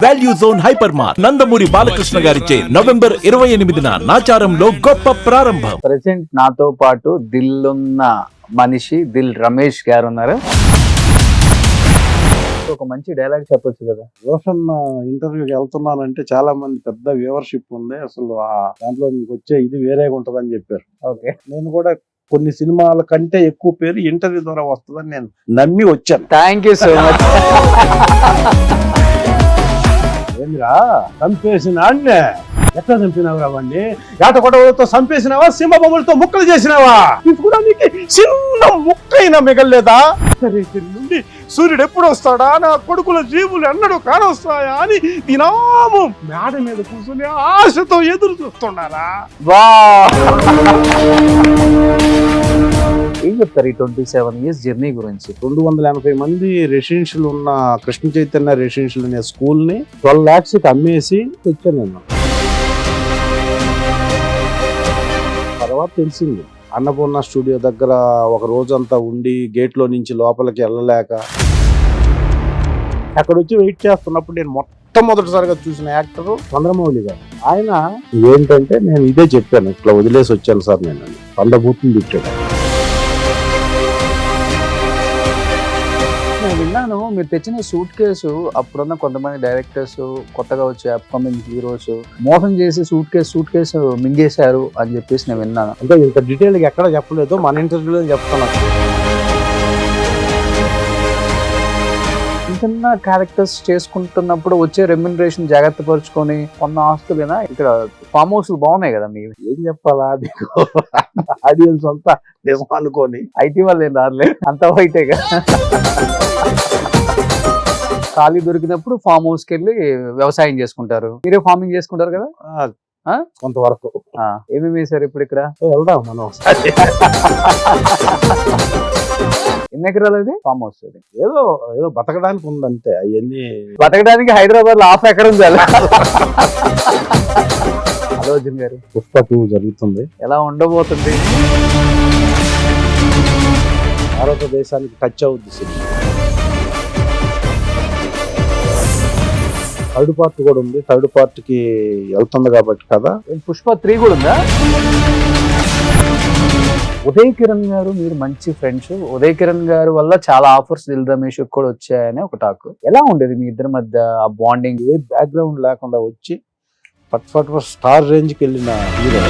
Value zone hyper mart Nandamuri Balakrishna గారిచే November 28న నాచారంలో గొప్ప ప్రారంభం. ప్రెసెంట్ నాతో పాటు దిల్లున్న మనిషి దిల్ రమేష్ గారు ఉన్నారు. ఒక మంచి డైలాగ్ చెప్పొచ్చు కదా. రోషన్ ఇంటర్వ్యూకి వెళ్తున్నానంటే చాలా మంది పెద్ద వ్యూవర్షిప్ ఉంది, అసలు దాంట్లో నీకు వచ్చే ఇది వేరేగా ఉంటదని చెప్పారు. ఓకే, నేను కూడా కొన్ని సినిమాల కంటే ఎక్కువ పేరు ఇంటర్వ్యూ ద్వారా వస్తుందని నేను నమ్మి వచ్చాను. Thank you so much. ఏందిరా చంపేసిన అన్నే ఎట్లా చంపినావు రావండి? ఏట గొడవలతో చంపేసినావా, సింహ బొమ్మలతో ముక్కలు చేసినావా? తీసుకోవడానికి చిన్న ముక్కైనా మిగల్లేదా? నుండి సూర్యుడు ఎప్పుడు వస్తాడా, నా కొడుకుల జీవులు ఎన్నడూ కానొస్తాయా అని దినాము మేడ మీద కూర్చొని ఆశతో ఎదురు చూస్తున్నారా? వా, ఏం చెప్తారు ఈ 27 years జర్నీ గురించి? 280 మంది రెసిడెన్షియల్ ఉన్న కృష్ణ చైతన్య రెసిడెన్షియల్ అనే స్కూల్ ని 12 lakhs కి అమ్మేసి తెచ్చాను నేను. తర్వాత తెలిసింది అన్నపూర్ణ స్టూడియో దగ్గర ఒక రోజంతా ఉండి గేట్ లో నుంచి లోపలికి వెళ్ళలేక అక్కడ వచ్చి వెయిట్ చేస్తున్నప్పుడు నేను మొట్టమొదటిసారిగా చూసిన యాక్టర్ చంద్రమౌళి గారు. ఆయన ఏంటంటే నేను ఇదే చెప్పాను, ఇట్లా వదిలేసి వచ్చాను సార్ నేను, పండబూతుని తిట్టాడు. నేను విన్నాను మీరు తెచ్చిన సూట్ కేసు అప్పుడున్న కొంతమంది డైరెక్టర్స్, కొత్తగా వచ్చే అప్కమింగ్ హీరోస్ మోసం చేసి సూట్ కేసు మింగేశారు అని చెప్పేసి నేను విన్నాను. అంటే ఇంత డీటెయిల్ గా ఎక్కడ చెప్పలేదు, మన ఇంటర్వ్యూలో చెప్తున్నాను. చిన్న క్యారెక్టర్స్ చేసుకుంటున్నప్పుడు వచ్చే రెమ్యునరేషన్ జాగ్రత్త పరుచుకొని కొన్న ఆస్తులేనా ఇక్కడ ఫామ్ హౌస్ బాగున్నాయి కదా మీరు? ఏం చెప్పాలా, ఆడియన్స్ అంతా నిజం అనుకోని ఐటీ వాళ్ళు ఏం రాలే, అంత వైటేగా. ఖాళీ దొరికినప్పుడు ఫామ్ హౌస్ కి వెళ్ళి వ్యవసాయం చేసుకుంటారు. మీరే ఫార్మింగ్ చేసుకుంటారు కదా కొంతవరకు. ఏమేమి వేశారు ఇప్పుడు ఇక్కడ? వెళ్దాం మనం ఒకసారి. ఎన్ని ఎకరాలు అది ఫామ్ హౌస్? అది ఏదో ఏదో బతకడానికి ఉందంటే అవన్నీ బతకడానికి హైదరాబాద్ లో 1/2 ఎకరం చాలు. హలో అర్జున్ గారు, పుష్ప 2 జరుగుతుంది. ఎలా ఉండబోతుంది? భారతదేశానికి టచ్ అవుద్ది సినిమా. థర్డ్ పార్ట్ కూడా ఉంది, థర్డ్ పార్ట్ కి వెళ్తుంది కాబట్టి కదా. పుష్ప 3 కూడా ఉందా? ఉదయ్ కిరణ్ గారు మీరు మంచి ఫ్రెండ్స్. ఉదయ్ కిరణ్ గారు వల్ల చాలా ఆఫర్స్ దిల్ రమేష్ కూడా వచ్చాయని ఒక టాక్. ఎలా ఉండేది మీ ఇద్దరి మధ్య ఆ బాండింగ్? ఏ బ్యాక్గ్రౌండ్ లేకుండా వచ్చి ఫట్ స్టార్ రేంజ్ కి వెళ్ళిన హీరో.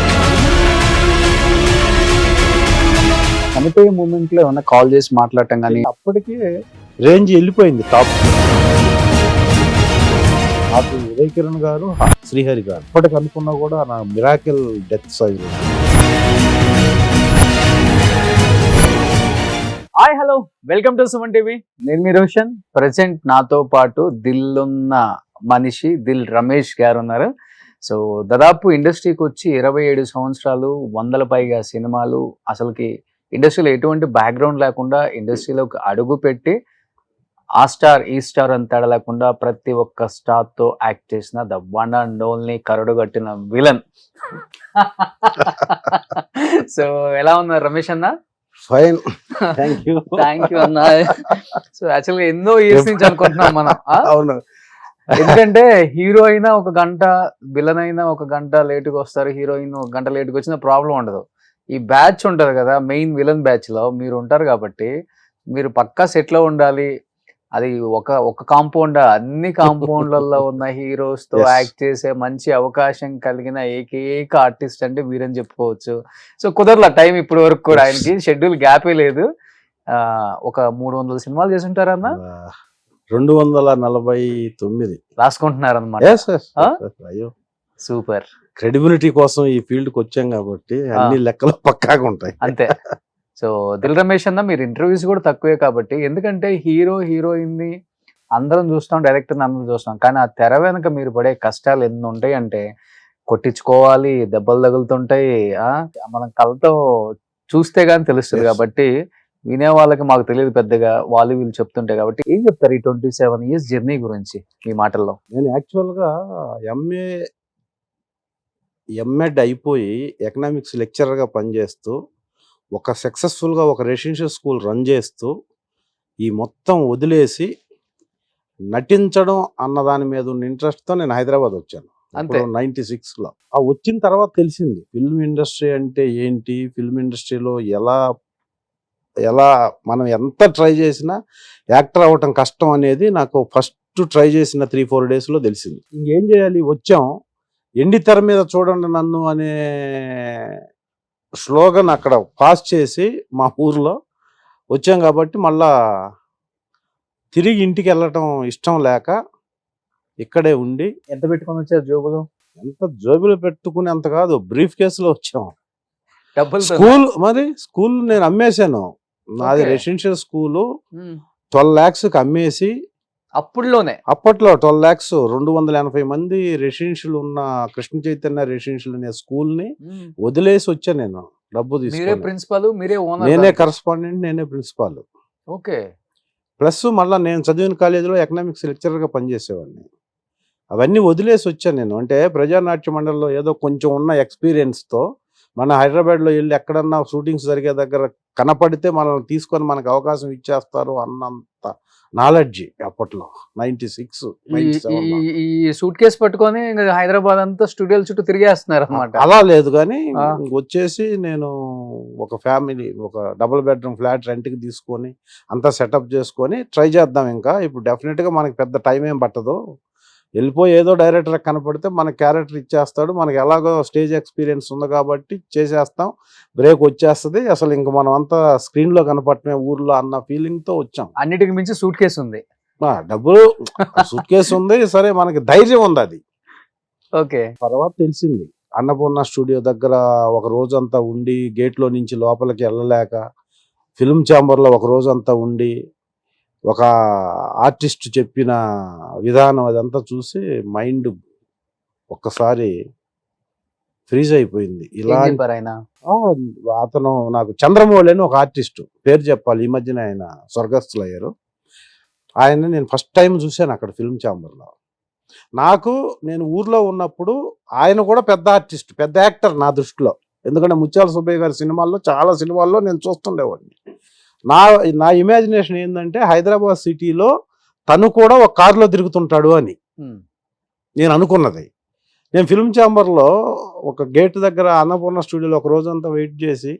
చనిపోయే మూమెంట్ లో ఏమన్నా కాల్ చేసి మాట్లాడటం కానీ? అప్పటికి రేంజ్ వెళ్ళిపోయింది టాప్. నాకు ఉదయ్ కిరణ్ గారు, శ్రీహరి గారు ఇప్పటికి అనుకున్నా కూడా నా miracle death size. Hi, hello, welcome to Suman TV. నేను మీ రోషన్. ప్రెసెంట్ నాతో పాటు దిల్లున్న మనిషి దిల్ రమేష్ గారు ఉన్నారు. సో దాదాపు ఇండస్ట్రీకి వచ్చి 27 సంవత్సరాలు, 100 పైగా సినిమాలు, అసలుకి ఇండస్ట్రీలో ఎటువంటి బ్యాక్గ్రౌండ్ లేకుండా ఇండస్ట్రీలోకి అడుగు పెట్టి ఆ స్టార్ ఈ స్టార్ అని తేడా లేకుండా ప్రతి ఒక్క స్టార్ తో యాక్ట్ చేసిన ద వన్ అండ్ ఓన్లీ కరడు కట్టిన విలన్. సో ఎలా ఉన్నారు రమేష్ అన్న? Fine, thank you. Thank you అన్న. సో యాక్చువల్గా ఎన్నో ఇయర్స్ నుంచి అనుకుంటున్నాం మనం. అవును, ఎందుకంటే హీరో అయినా 1 గంట, విలన్ అయినా 1 గంట లేటుగా వస్తారు, హీరోయిన్ 1 గంట లేటుగా వచ్చిన ప్రాబ్లం ఉండదు. ఈ బ్యాచ్ ఉంటారు కదా, మెయిన్ విలన్ బ్యాచ్ లో మీరు ఉంటారు కాబట్టి మీరు పక్కా సెట్ లో ఉండాలి. అది ఒక కాంపౌండ్, అన్ని కాంపౌండ్లలో ఉన్న హీరోస్ తో యాక్ట్ చేసే మంచి అవకాశం కలిగిన ఏకైక ఆర్టిస్ట్ అంటే వీరని చెప్పుకోవచ్చు. సో కుదరలా టైం ఇప్పటి వరకు కూడా, ఆయనకి షెడ్యూల్ గ్యాపే లేదు. ఒక 300 సినిమాలు చేసి ఉంటారన్న? 249 రాసుకుంటున్నారన్నమాట. అయ్యో సూపర్. క్రెడిబిలిటీ కోసం ఈ ఫీల్డ్ కి వచ్చాం కాబట్టి అన్ని లెక్కలు పక్కాగా ఉంటాయి అంతే. సో దిల్ రమేష్ అన్న, మీరు ఇంటర్వ్యూస్ కూడా తక్కువే కాబట్టి, ఎందుకంటే హీరో హీరోయిన్ ని అందరం చూస్తాం, డైరెక్టర్ అందరం చూస్తాం, కానీ ఆ తెర వెనక మీరు పడే కష్టాలు ఎన్ని ఉంటాయి అంటే, కొట్టించుకోవాలి, దెబ్బలు తగులుతుంటాయి, మనం కళ్ళతో చూస్తే గానీ తెలుస్తుంది. కాబట్టి వినే వాళ్ళకి మాకు తెలియదు పెద్దగా, వాళ్ళు వీళ్ళు చెప్తుంటాయి. కాబట్టి ఏం చెప్తారు ఈ 27 years జర్నీ గురించి మీ మాటల్లో? నేను యాక్చువల్ గా ఎంఎడ్ అయిపోయి ఎకనామిక్స్ లెక్చరర్ గా పనిచేస్తూ ఒక సక్సెస్ఫుల్గా ఒక రెసిడెన్షియల్ స్కూల్ రన్ చేస్తూ ఈ మొత్తం వదిలేసి నటించడం అన్న దాని మీద ఉన్న ఇంట్రెస్ట్తో నేను హైదరాబాద్ వచ్చాను. అంతే. 96లో వచ్చిన తర్వాత తెలిసింది ఫిల్మ్ ఇండస్ట్రీ అంటే ఏంటి, ఫిల్మ్ ఇండస్ట్రీలో ఎలా మనం ఎంత ట్రై చేసినా యాక్టర్ అవ్వటం కష్టం అనేది నాకు ఫస్ట్ ట్రై చేసిన 3-4 డేస్లో తెలిసింది. ఇంకేం చేయాలి, వచ్చాం, ఎండి తెర మీద చూడండి నన్ను అనే స్లోగన్ అక్కడ పాస్ చేసి మా ఊర్లో వచ్చాం కాబట్టి మళ్ళా తిరిగి ఇంటికి వెళ్ళటం ఇష్టం లేక ఇక్కడే ఉండి, ఎంత పెట్టుకొని వచ్చారు జోబులు? ఎంత జోబులు పెట్టుకుని అంత కాదు, బ్రీఫ్ కేసులో వచ్చాం. డబ్బులు స్కూల్ నేను అమ్మేశాను. నాది Okay. రెసిడెన్షియల్ స్కూలు 12 lakhsకి అమ్మేసి, అప్పట్లో 12 lakhs 280 మంది రెసిడెన్షియల్ ఉన్న కృష్ణ చైతన్య రెసిడెన్షియల్ అనే స్కూల్ని వదిలేసి వచ్చా నేను డబ్బు మీరే తీసుకొని. ప్రిన్సిపల్, మీరే ఓనర్? నేనే కరస్పాండెంట్, నేనే ప్రిన్సిపాల్. ఓకే. ప్లస్ మళ్ళీ నేను చదివిన కాలేజీలో ఎకనామిక్స్ లెక్చరర్గా పనిచేసేవాడిని. అవన్నీ వదిలేసి వచ్చాను నేను. అంటే ప్రజానాట్య మండలిలో ఏదో కొంచెం ఉన్న ఎక్స్పీరియన్స్తో మన హైదరాబాద్లో వెళ్ళి ఎక్కడన్నా షూటింగ్స్ జరిగే దగ్గర కనపడితే మనల్ని తీసుకొని మనకు అవకాశం ఇచ్చేస్తారు అన్నంత నాలెడ్జి అప్పట్లో 96, 97లో. ఈ సూట్ కేసు పట్టుకొని ఇంకా హైదరాబాద్ అంతా స్టూడియోల చుట్టూ తిరిగేస్తున్నారు అన్నమాట. అలా లేదు కానీ వచ్చేసి నేను ఒక ఫ్యామిలీ, ఒక డబుల్ బెడ్రూమ్ ఫ్లాట్ రెంట్కి తీసుకొని అంతా సెటప్ చేసుకొని ట్రై చేద్దాం. ఇంకా ఇప్పుడు డెఫినెట్గా మనకి పెద్ద టైం ఏం పట్టదు, వెళ్ళిపోయి ఏదో డైరెక్టర్ కనపడితే మన క్యారెక్టర్ ఇచ్చేస్తాడు, మనకి ఎలాగో స్టేజ్ ఎక్స్పీరియన్స్ ఉంది కాబట్టి చేసేస్తాం, బ్రేక్ వచ్చేస్తుంది, అసలు ఇంక మనం అంతా స్క్రీన్లో కనపడటమే ఊర్లో అన్న ఫీలింగ్తో వచ్చాం. అన్నిటికి మించి సూట్ కేసు ఉంది, డబ్బులు సూట్ కేసు ఉంది, సరే మనకి ధైర్యం ఉంది. అది ఓకే. తర్వాత తెలిసింది అన్నపూర్ణ స్టూడియో దగ్గర ఒక రోజంతా ఉండి, గేట్లో నుంచి లోపలికి వెళ్ళలేక ఫిల్మ్ ఛాంబర్లో ఒక రోజంతా ఉండి ఒక ఆర్టిస్ట్ చెప్పిన విధానం అదంతా చూసి మైండ్ ఒక్కసారి ఫ్రీజ్ అయిపోయింది. ఇలా అతను నాకు చంద్రమౌళి అని ఒక ఆర్టిస్ట్, పేరు చెప్పాలి, ఈ మధ్యన ఆయన స్వర్గస్థులు అయ్యారు. ఆయన నేను ఫస్ట్ టైం చూశాను అక్కడ ఫిల్మ్ ఛాంబర్లో. నేను ఊర్లో ఉన్నప్పుడు ఆయన కూడా పెద్ద ఆర్టిస్ట్, పెద్ద యాక్టర్ నా దృష్టిలో. ఎందుకంటే ముత్యాల సుబ్బయ్య గారి సినిమాల్లో, చాలా సినిమాల్లో నేను చూస్తుండేవాడిని. నా ఇమాజినేషన్ ఏంటంటే హైదరాబాద్ సిటీలో తను కూడా ఒక కారులో తిరుగుతుంటాడు అని నేను అనుకున్నది. నేను ఫిల్మ్ ఛాంబర్లో ఒక గేట్ దగ్గర అన్నపూర్ణ స్టూడియోలో ఒక రోజంతా వెయిట్ చేసి,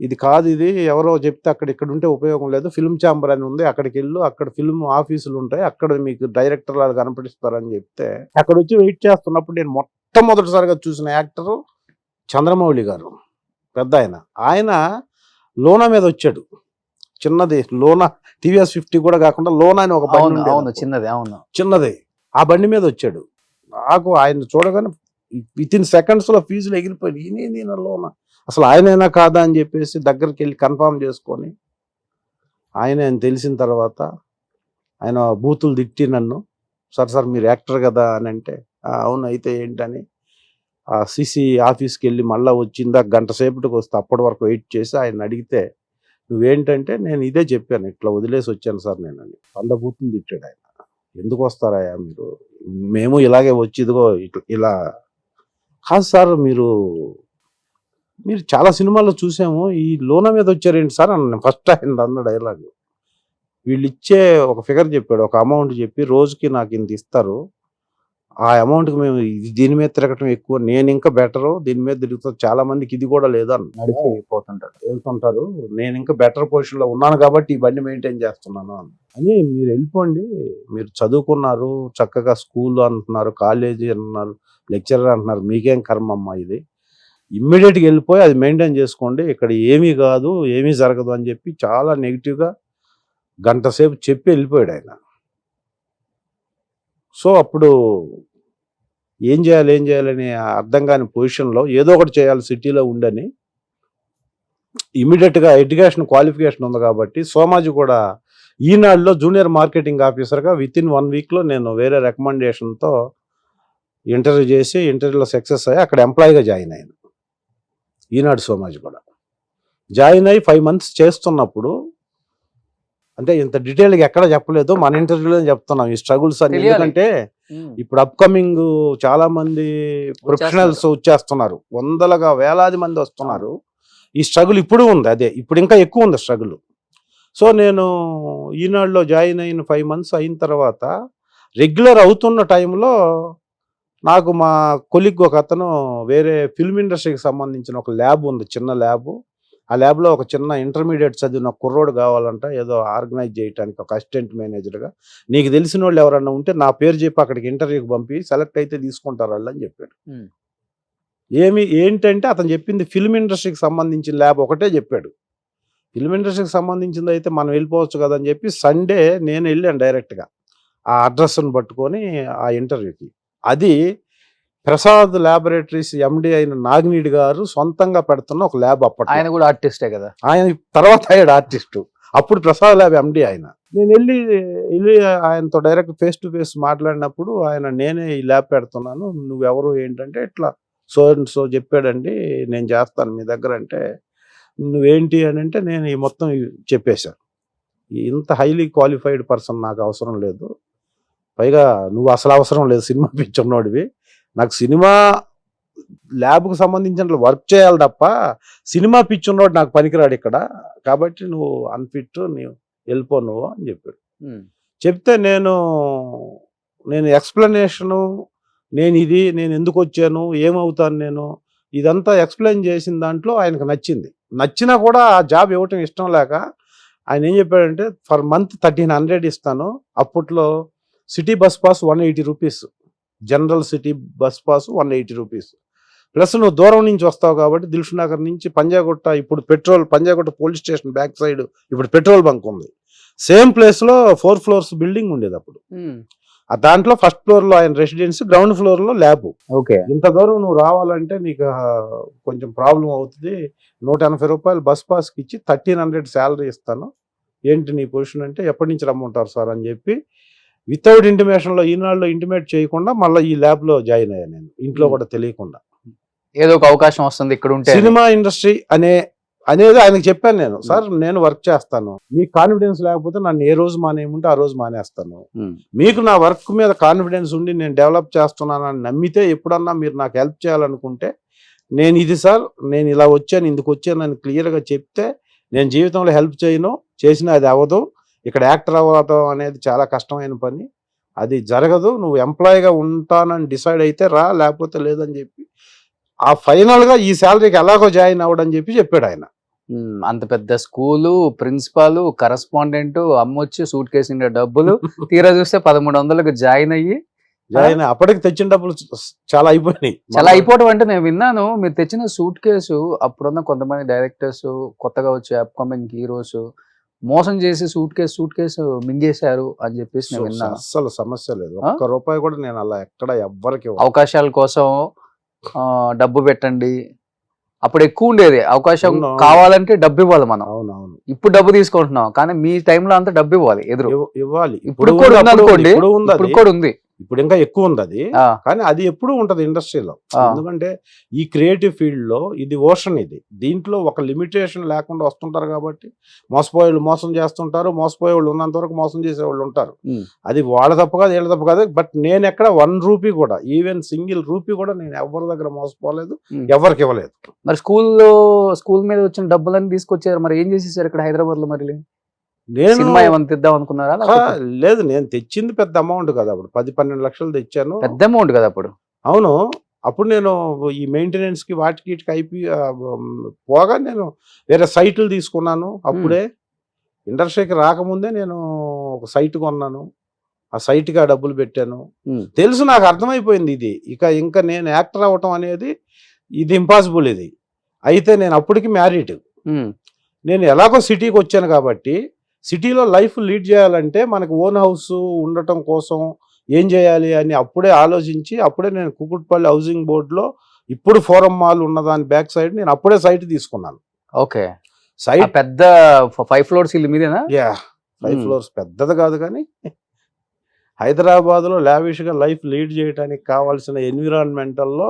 ఇది కాదు, ఇది ఎవరో చెప్తే ఇక్కడ ఉంటే ఉపయోగం లేదు, ఫిల్మ్ ఛాంబర్ అని ఉంది, అక్కడికి వెళ్ళు, అక్కడ ఫిల్మ్ ఆఫీసులు ఉంటాయి, అక్కడ మీకు డైరెక్టర్ లాగా కనపడిస్తారని చెప్తే అక్కడ వచ్చి వెయిట్ చేస్తున్నప్పుడు నేను మొట్టమొదటిసారిగా చూసిన యాక్టరు చంద్రమౌళి గారు, పెద్ద ఆయన లోనా మీద వచ్చాడు. చిన్నది లోనా, TVS 50 కూడా కాకుండా లోనా అని ఒక బండి చిన్నది, ఆ బండి మీద వచ్చాడు. నాకు ఆయన చూడగానే వితిన్ సెకండ్స్లో ఫీజులు ఎగిరిపోయి, నేను లోనా, అసలు ఆయనైనా కాదా అని చెప్పేసి దగ్గరికి వెళ్ళి కన్ఫర్మ్ చేసుకొని ఆయన తెలిసిన తర్వాత ఆయన బూతులు తిట్టి నన్ను, సార్ మీరు యాక్టర్ కదా అని అంటే, అవును అయితే ఏంటని ఆ సిసి ఆఫీస్కి వెళ్ళి మళ్ళీ వచ్చిందా గంట సేపటికి వస్తే అప్పటి వరకు వెయిట్ చేసి ఆయన అడిగితే, నువ్వేంటంటే నేను ఇదే చెప్పాను, ఇట్లా వదిలేసి వచ్చాను సార్ నేను అని. 100 బూతులు తిట్టాడు ఆయన. ఎందుకు వస్తారాయా మీరు, మేము ఇలాగే వచ్చి ఇదిగో ఇలా కాదు సార్, మీరు చాలా సినిమాల్లో చూసాము, ఈ లోన మీద వచ్చారేంటి సార్ అన్న. ఫస్ట్ ఆయన అన్న డైలాగ్, వీళ్ళు ఇచ్చే ఒక ఫిగర్ చెప్పాడు, ఒక అమౌంట్ చెప్పి రోజుకి నాకు ఇంత ఇస్తారు, ఆ అమౌంట్కి మేము దీని మీద తిరగటం ఎక్కువ, నేను ఇంకా బెటరు దీని మీద తిరుగుతాను, చాలా మందికి ఇది కూడా లేదు అని వెళ్తుంటారు, నేను ఇంకా బెటర్ పొజిషన్లో ఉన్నాను కాబట్టి ఈ బండి మెయింటైన్ చేస్తున్నాను అని. మీరు వెళ్ళిపోండి, మీరు చదువుకున్నారు, చక్కగా స్కూల్ అంటున్నారు, కాలేజీ అంటున్నారు, లెక్చరర్ అంటున్నారు, మీకేం కర్మమ్మా ఇది, ఇమ్మీడియట్గా వెళ్ళిపోయి అది మెయింటైన్ చేసుకోండి, ఇక్కడ ఏమీ కాదు, ఏమీ జరగదు అని చెప్పి చాలా నెగిటివ్గా గంట సేపు చెప్పి వెళ్ళిపోయాడు ఆయన. సో అప్పుడు ఏం చేయాలని అర్థం కాని పొజిషన్లో ఏదో ఒకటి చేయాలి సిటీలో ఉండని, ఇమీడియట్గా ఎడ్యుకేషన్ క్వాలిఫికేషన్ ఉంది కాబట్టి సోమాజీ కూడా ఈనాడులో జూనియర్ మార్కెటింగ్ ఆఫీసర్గా వితిన్ 1 వీక్లో నేను వేరే రికమెండేషన్తో ఇంటర్వ్యూ చేసి ఇంటర్వ్యూలో సక్సెస్ అయ్యి అక్కడ ఎంప్లాయీగా జాయిన్ అయ్యాను. ఈనాడు సోమాజీ కూడా జాయిన్ అయ్యి 5 months చేస్తున్నప్పుడు, అంటే ఇంత డీటెయిల్గా ఎక్కడ చెప్పలేదు, మన ఇంటర్వ్యూలో చెప్తున్నాం ఈ స్ట్రగుల్స్ అని. ఎందుకంటే ఇప్పుడు అప్కమింగ్ చాలా మంది ప్రొఫెషనల్స్ వచ్చేస్తున్నారు, వందలుగా వేలాది మంది వస్తున్నారు. ఈ స్ట్రగుల్ ఇప్పుడు ఉంది, అదే ఇప్పుడు ఇంకా ఎక్కువ ఉంది స్ట్రగుల్. సో నేను ఈనాడులో జాయిన్ అయిన 5 months అయిన తర్వాత రెగ్యులర్ అవుతున్న టైంలో నాకు మా కొలిగ్ ఒక అతను వేరే ఫిల్మ్ ఇండస్ట్రీకి సంబంధించిన ఒక ల్యాబ్ ఉంది, చిన్న ల్యాబ్. ఆ ల్యాబ్లో ఒక చిన్న ఇంటర్మీడియట్ చదివిన కుర్రోడు కావాలంట, ఏదో ఆర్గనైజ్ చేయడానికి ఒక అసిస్టెంట్ మేనేజర్గా. నీకు తెలిసిన వాళ్ళు ఎవరన్నా ఉంటే నా పేరు చెప్పి అక్కడికి ఇంటర్వ్యూకి పంపి సెలెక్ట్ అయితే తీసుకుంటారు వాళ్ళు అని చెప్పాడు. ఏంటంటే అతను చెప్పింది ఫిల్మ్ ఇండస్ట్రీకి సంబంధించిన ల్యాబ్ ఒకటే చెప్పాడు. ఫిల్మ్ ఇండస్ట్రీకి సంబంధించింది అయితే మనం వెళ్ళిపోవచ్చు కదా అని చెప్పి సండే నేను వెళ్ళాను డైరెక్ట్గా ఆ అడ్రస్ను పట్టుకొని ఆ ఇంటర్వ్యూకి. అది ప్రసాద్ ల్యాబొరేటరీస్ ఎండి అయిన నాగినీడి గారు సొంతంగా పెడుతున్న ఒక ల్యాబ్. అప్పట్లో ఆయన కూడా ఆర్టిస్టే కదా. ఆయన తర్వాత అయ్యాడు ఆర్టిస్టు. అప్పుడు ప్రసాద్ ల్యాబ్ ఎండి ఆయన. నేను వెళ్ళి ఆయనతో డైరెక్ట్ ఫేస్ టు ఫేస్ మాట్లాడినప్పుడు ఆయన నేనే ఈ ల్యాబ్ పెడుతున్నాను, నువ్వెవరు ఏంటంటే ఇట్లా సో చెప్పాడండి, నేను చేస్తాను మీ దగ్గర. అంటే నువ్వేంటి అని అంటే నేను ఈ మొత్తం చెప్పేశాను. ఇంత హైలీ క్వాలిఫైడ్ పర్సన్ నాకు అవసరం లేదు, పైగా నువ్వు అసలు అవసరం లేదు, సినిమా పిచ్చున్నోడివి, నాకు సినిమా ల్యాబ్కు సంబంధించిన వర్క్ చేయాలి తప్ప సినిమా పిచ్చున్నోడు నాకు పనికిరాడు ఇక్కడ, కాబట్టి నువ్వు అన్ఫిట్, నువ్వు వెళ్ళిపో నువ్వు అని చెప్పాడు. చెప్తే నేను ఎక్స్ప్లెనేషను, నేను ఎందుకు వచ్చాను, ఏమవుతాను నేను, ఇదంతా ఎక్స్ప్లెయిన్ చేసిన దాంట్లో ఆయనకు నచ్చినా కూడా ఆ జాబ్ ఇవ్వటం ఇష్టం లేక ఆయన ఏం చెప్పాడంటే ఫర్ మంత్ 1300 ఇస్తాను, అప్పట్లో city bus pass 180 rupees, general city bus pass 180 rupees, plus నువ్వు దూరం నుంచి వస్తావు కాబట్టి దిల్షుక్ నగర్ నుంచి పంజాగుట్ట, ఇప్పుడు Panjagutta police station back side ఇప్పుడు పెట్రోల్ బంక్ ఉంది, సేమ్ ప్లేస్లో 4 floors బిల్డింగ్ ఉండేది అప్పుడు. దాంట్లో ఫస్ట్ ఫ్లోర్లో ఆయన రెసిడెన్సీ, గ్రౌండ్ ఫ్లోర్లో ల్యాబ్. ఓకే, ఇంత దూరం నువ్వు రావాలంటే నీకు కొంచెం ప్రాబ్లం అవుతుంది, 180 రూపాయలు బస్ పాస్కి ఇచ్చి 1300 శాలరీ ఇస్తాను, ఏంటి నీ పొజిషన్ అంటే ఎప్పటి నుంచి రమ్మంటారు సార్ అని చెప్పి వితౌట్ ఇంటిమేషన్లో ఈనాడులో ఇంటిమేట్ చేయకుండా మళ్ళీ ఈ ల్యాబ్లో జాయిన్ అయ్యాను నేను, ఇంట్లో కూడా తెలియకుండా. ఏదో ఒక అవకాశం వస్తుంది ఇక్కడ ఉంటే. సినిమా ఇండస్ట్రీ అనేది ఆయనకు చెప్పాను నేను, సార్ నేను వర్క్ చేస్తాను, మీకు కాన్ఫిడెన్స్ లేకపోతే నన్ను ఏ రోజు మానేయమంటే ఆ రోజు మానేస్తాను, మీకు నా వర్క్ మీద కాన్ఫిడెన్స్ ఉండి నేను డెవలప్ చేస్తున్నానని నమ్మితే ఎప్పుడన్నా మీరు నాకు హెల్ప్ చేయాలనుకుంటే నేను ఇది సార్, నేను ఇలా వచ్చాను, ఇందుకు వచ్చానని క్లియర్గా చెప్తే నేను జీవితంలో హెల్ప్ చేయను, చేసినా అది అవ్వదు, ఇక్కడ యాక్టర్ అవ్వడం అనేది చాలా కష్టమైన పని, అది జరగదు, నువ్వు ఎంప్లాయీగా ఉంటానని డిసైడ్ అయితే రా, లేకపోతే లేదని చెప్పి ఆ ఫైనల్గా ఈ శాలరీకి ఎలాగో జాయిన్ అవ్వడం చెప్పాడు ఆయన. అంత పెద్ద స్కూలు, ప్రిన్సిపాల్, కరస్పాండెంట్, అమ్మొచ్చి సూట్ కేసు డబ్బులు, తీరా చూస్తే 1100కి జాయిన్ అప్పటికి తెచ్చిన డబ్బులు చాలా అయిపోయినాయి. చాలా అయిపోవడం అంటే నేను విన్నాను, మీరు తెచ్చిన సూట్ కేసు అప్పుడున్న కొంతమంది డైరెక్టర్స్, కొత్తగా వచ్చే అప్కమింగ్ హీరోస్ మోసం చేసి సూట్ కేసు మింగేశారు అని చెప్పేసి నేను విన్నాను. అస్సలు సమస్య లేదు, ఒక్క రూపాయి కూడా నేను అలా ఎక్కడ ఎవ్వరికి. అవకాశాల కోసం డబ్బు పెట్టండి, అప్పుడు ఎక్కువ ఉండేది, అవకాశం కావాలంటే డబ్బు ఇవ్వాలి మనం. అవునవును, ఇప్పుడు డబ్బు తీసుకుంటున్నాం, కానీ మీ టైంలో అంతా డబ్బు ఇవ్వాలి, ఇవ్వాలి. ఇప్పుడు కూడా ఉంది అనుకోండి, ఇప్పుడు కూడా ఉంది, ఇప్పుడు ఇంకా ఎక్కువ ఉంది అది, కానీ అది ఎప్పుడు ఉంటది ఇండస్ట్రీలో. ఎందుకంటే ఈ క్రియేటివ్ ఫీల్డ్ లో ఇది ఓషన్, దీంట్లో ఒక లిమిటేషన్ లేకుండా వస్తుంటారు కాబట్టి మోసపోయేవాళ్ళు మోసం చేస్తుంటారు, మోసపోయేవాళ్ళు ఉన్నంత వరకు మోసం చేసేవాళ్ళు ఉంటారు. అది వాళ్ళ తప్పు కాదు, వీళ్ళ తప్పు కాదు. బట్ నేను ఎక్కడ 1 రూపీ కూడా, ఈవెన్ సింగిల్ రూపీ కూడా నేను ఎవరి దగ్గర మోసపోలేదు, ఎవరికి ఇవ్వలేదు. మరి స్కూల్ మీద వచ్చిన డబ్బులన్నీ తీసుకొచ్చారు, మరి ఏం చేసేసారు ఇక్కడ హైదరాబాద్ లో? మరి సినిమా ఏమైనా తెద్దాం అనుకున్నారా? లేదు, నేను తెచ్చింది పెద్ద అమౌంట్ కదా, అప్పుడు 10-12 లక్షలు తెచ్చాను, పెద్ద అమౌంట్ కదా అప్పుడు. అవును, అప్పుడు నేను ఈ మెయింటెనెన్స్ కి వాటికి పోగా నేను వేరే సైట్లు తీసుకున్నాను. అప్పుడే ఇండస్ట్రీకి రాకముందే నేను ఒక సైట్ కొన్నాను, ఆ సైట్కి ఆ డబ్బులు పెట్టాను. తెలుసు, నాకు అర్థమైపోయింది ఇది ఇంకా నేను యాక్టర్ అవ్వటం అనేది ఇది ఇంపాసిబుల్. ఇది అయితే నేను అప్పటికి మ్యారీడ్, నేను ఎలాగో సిటీకి వచ్చాను కాబట్టి సిటీలో లైఫ్ లీడ్ చేయాలంటే మనకు ఓన్ హౌస్ ఉండటం కోసం ఏం చేయాలి అని అప్పుడే ఆలోచించి అప్పుడే నేను కుకుట్పల్లి హౌసింగ్ బోర్డులో ఇప్పుడు ఫోరం మాల్ ఉన్నదాని బ్యాక్ సైడ్ నేను అప్పుడే సైట్ తీసుకున్నాను. ఓకే, సైట్ పెద్ద 5 floors ఇల్లు మీదేనా? 5 floors పెద్దది కాదు, కానీ హైదరాబాద్లో లావిష్గా లైఫ్ లీడ్ చేయడానికి కావాల్సిన ఎన్విరాన్మెంటల్లో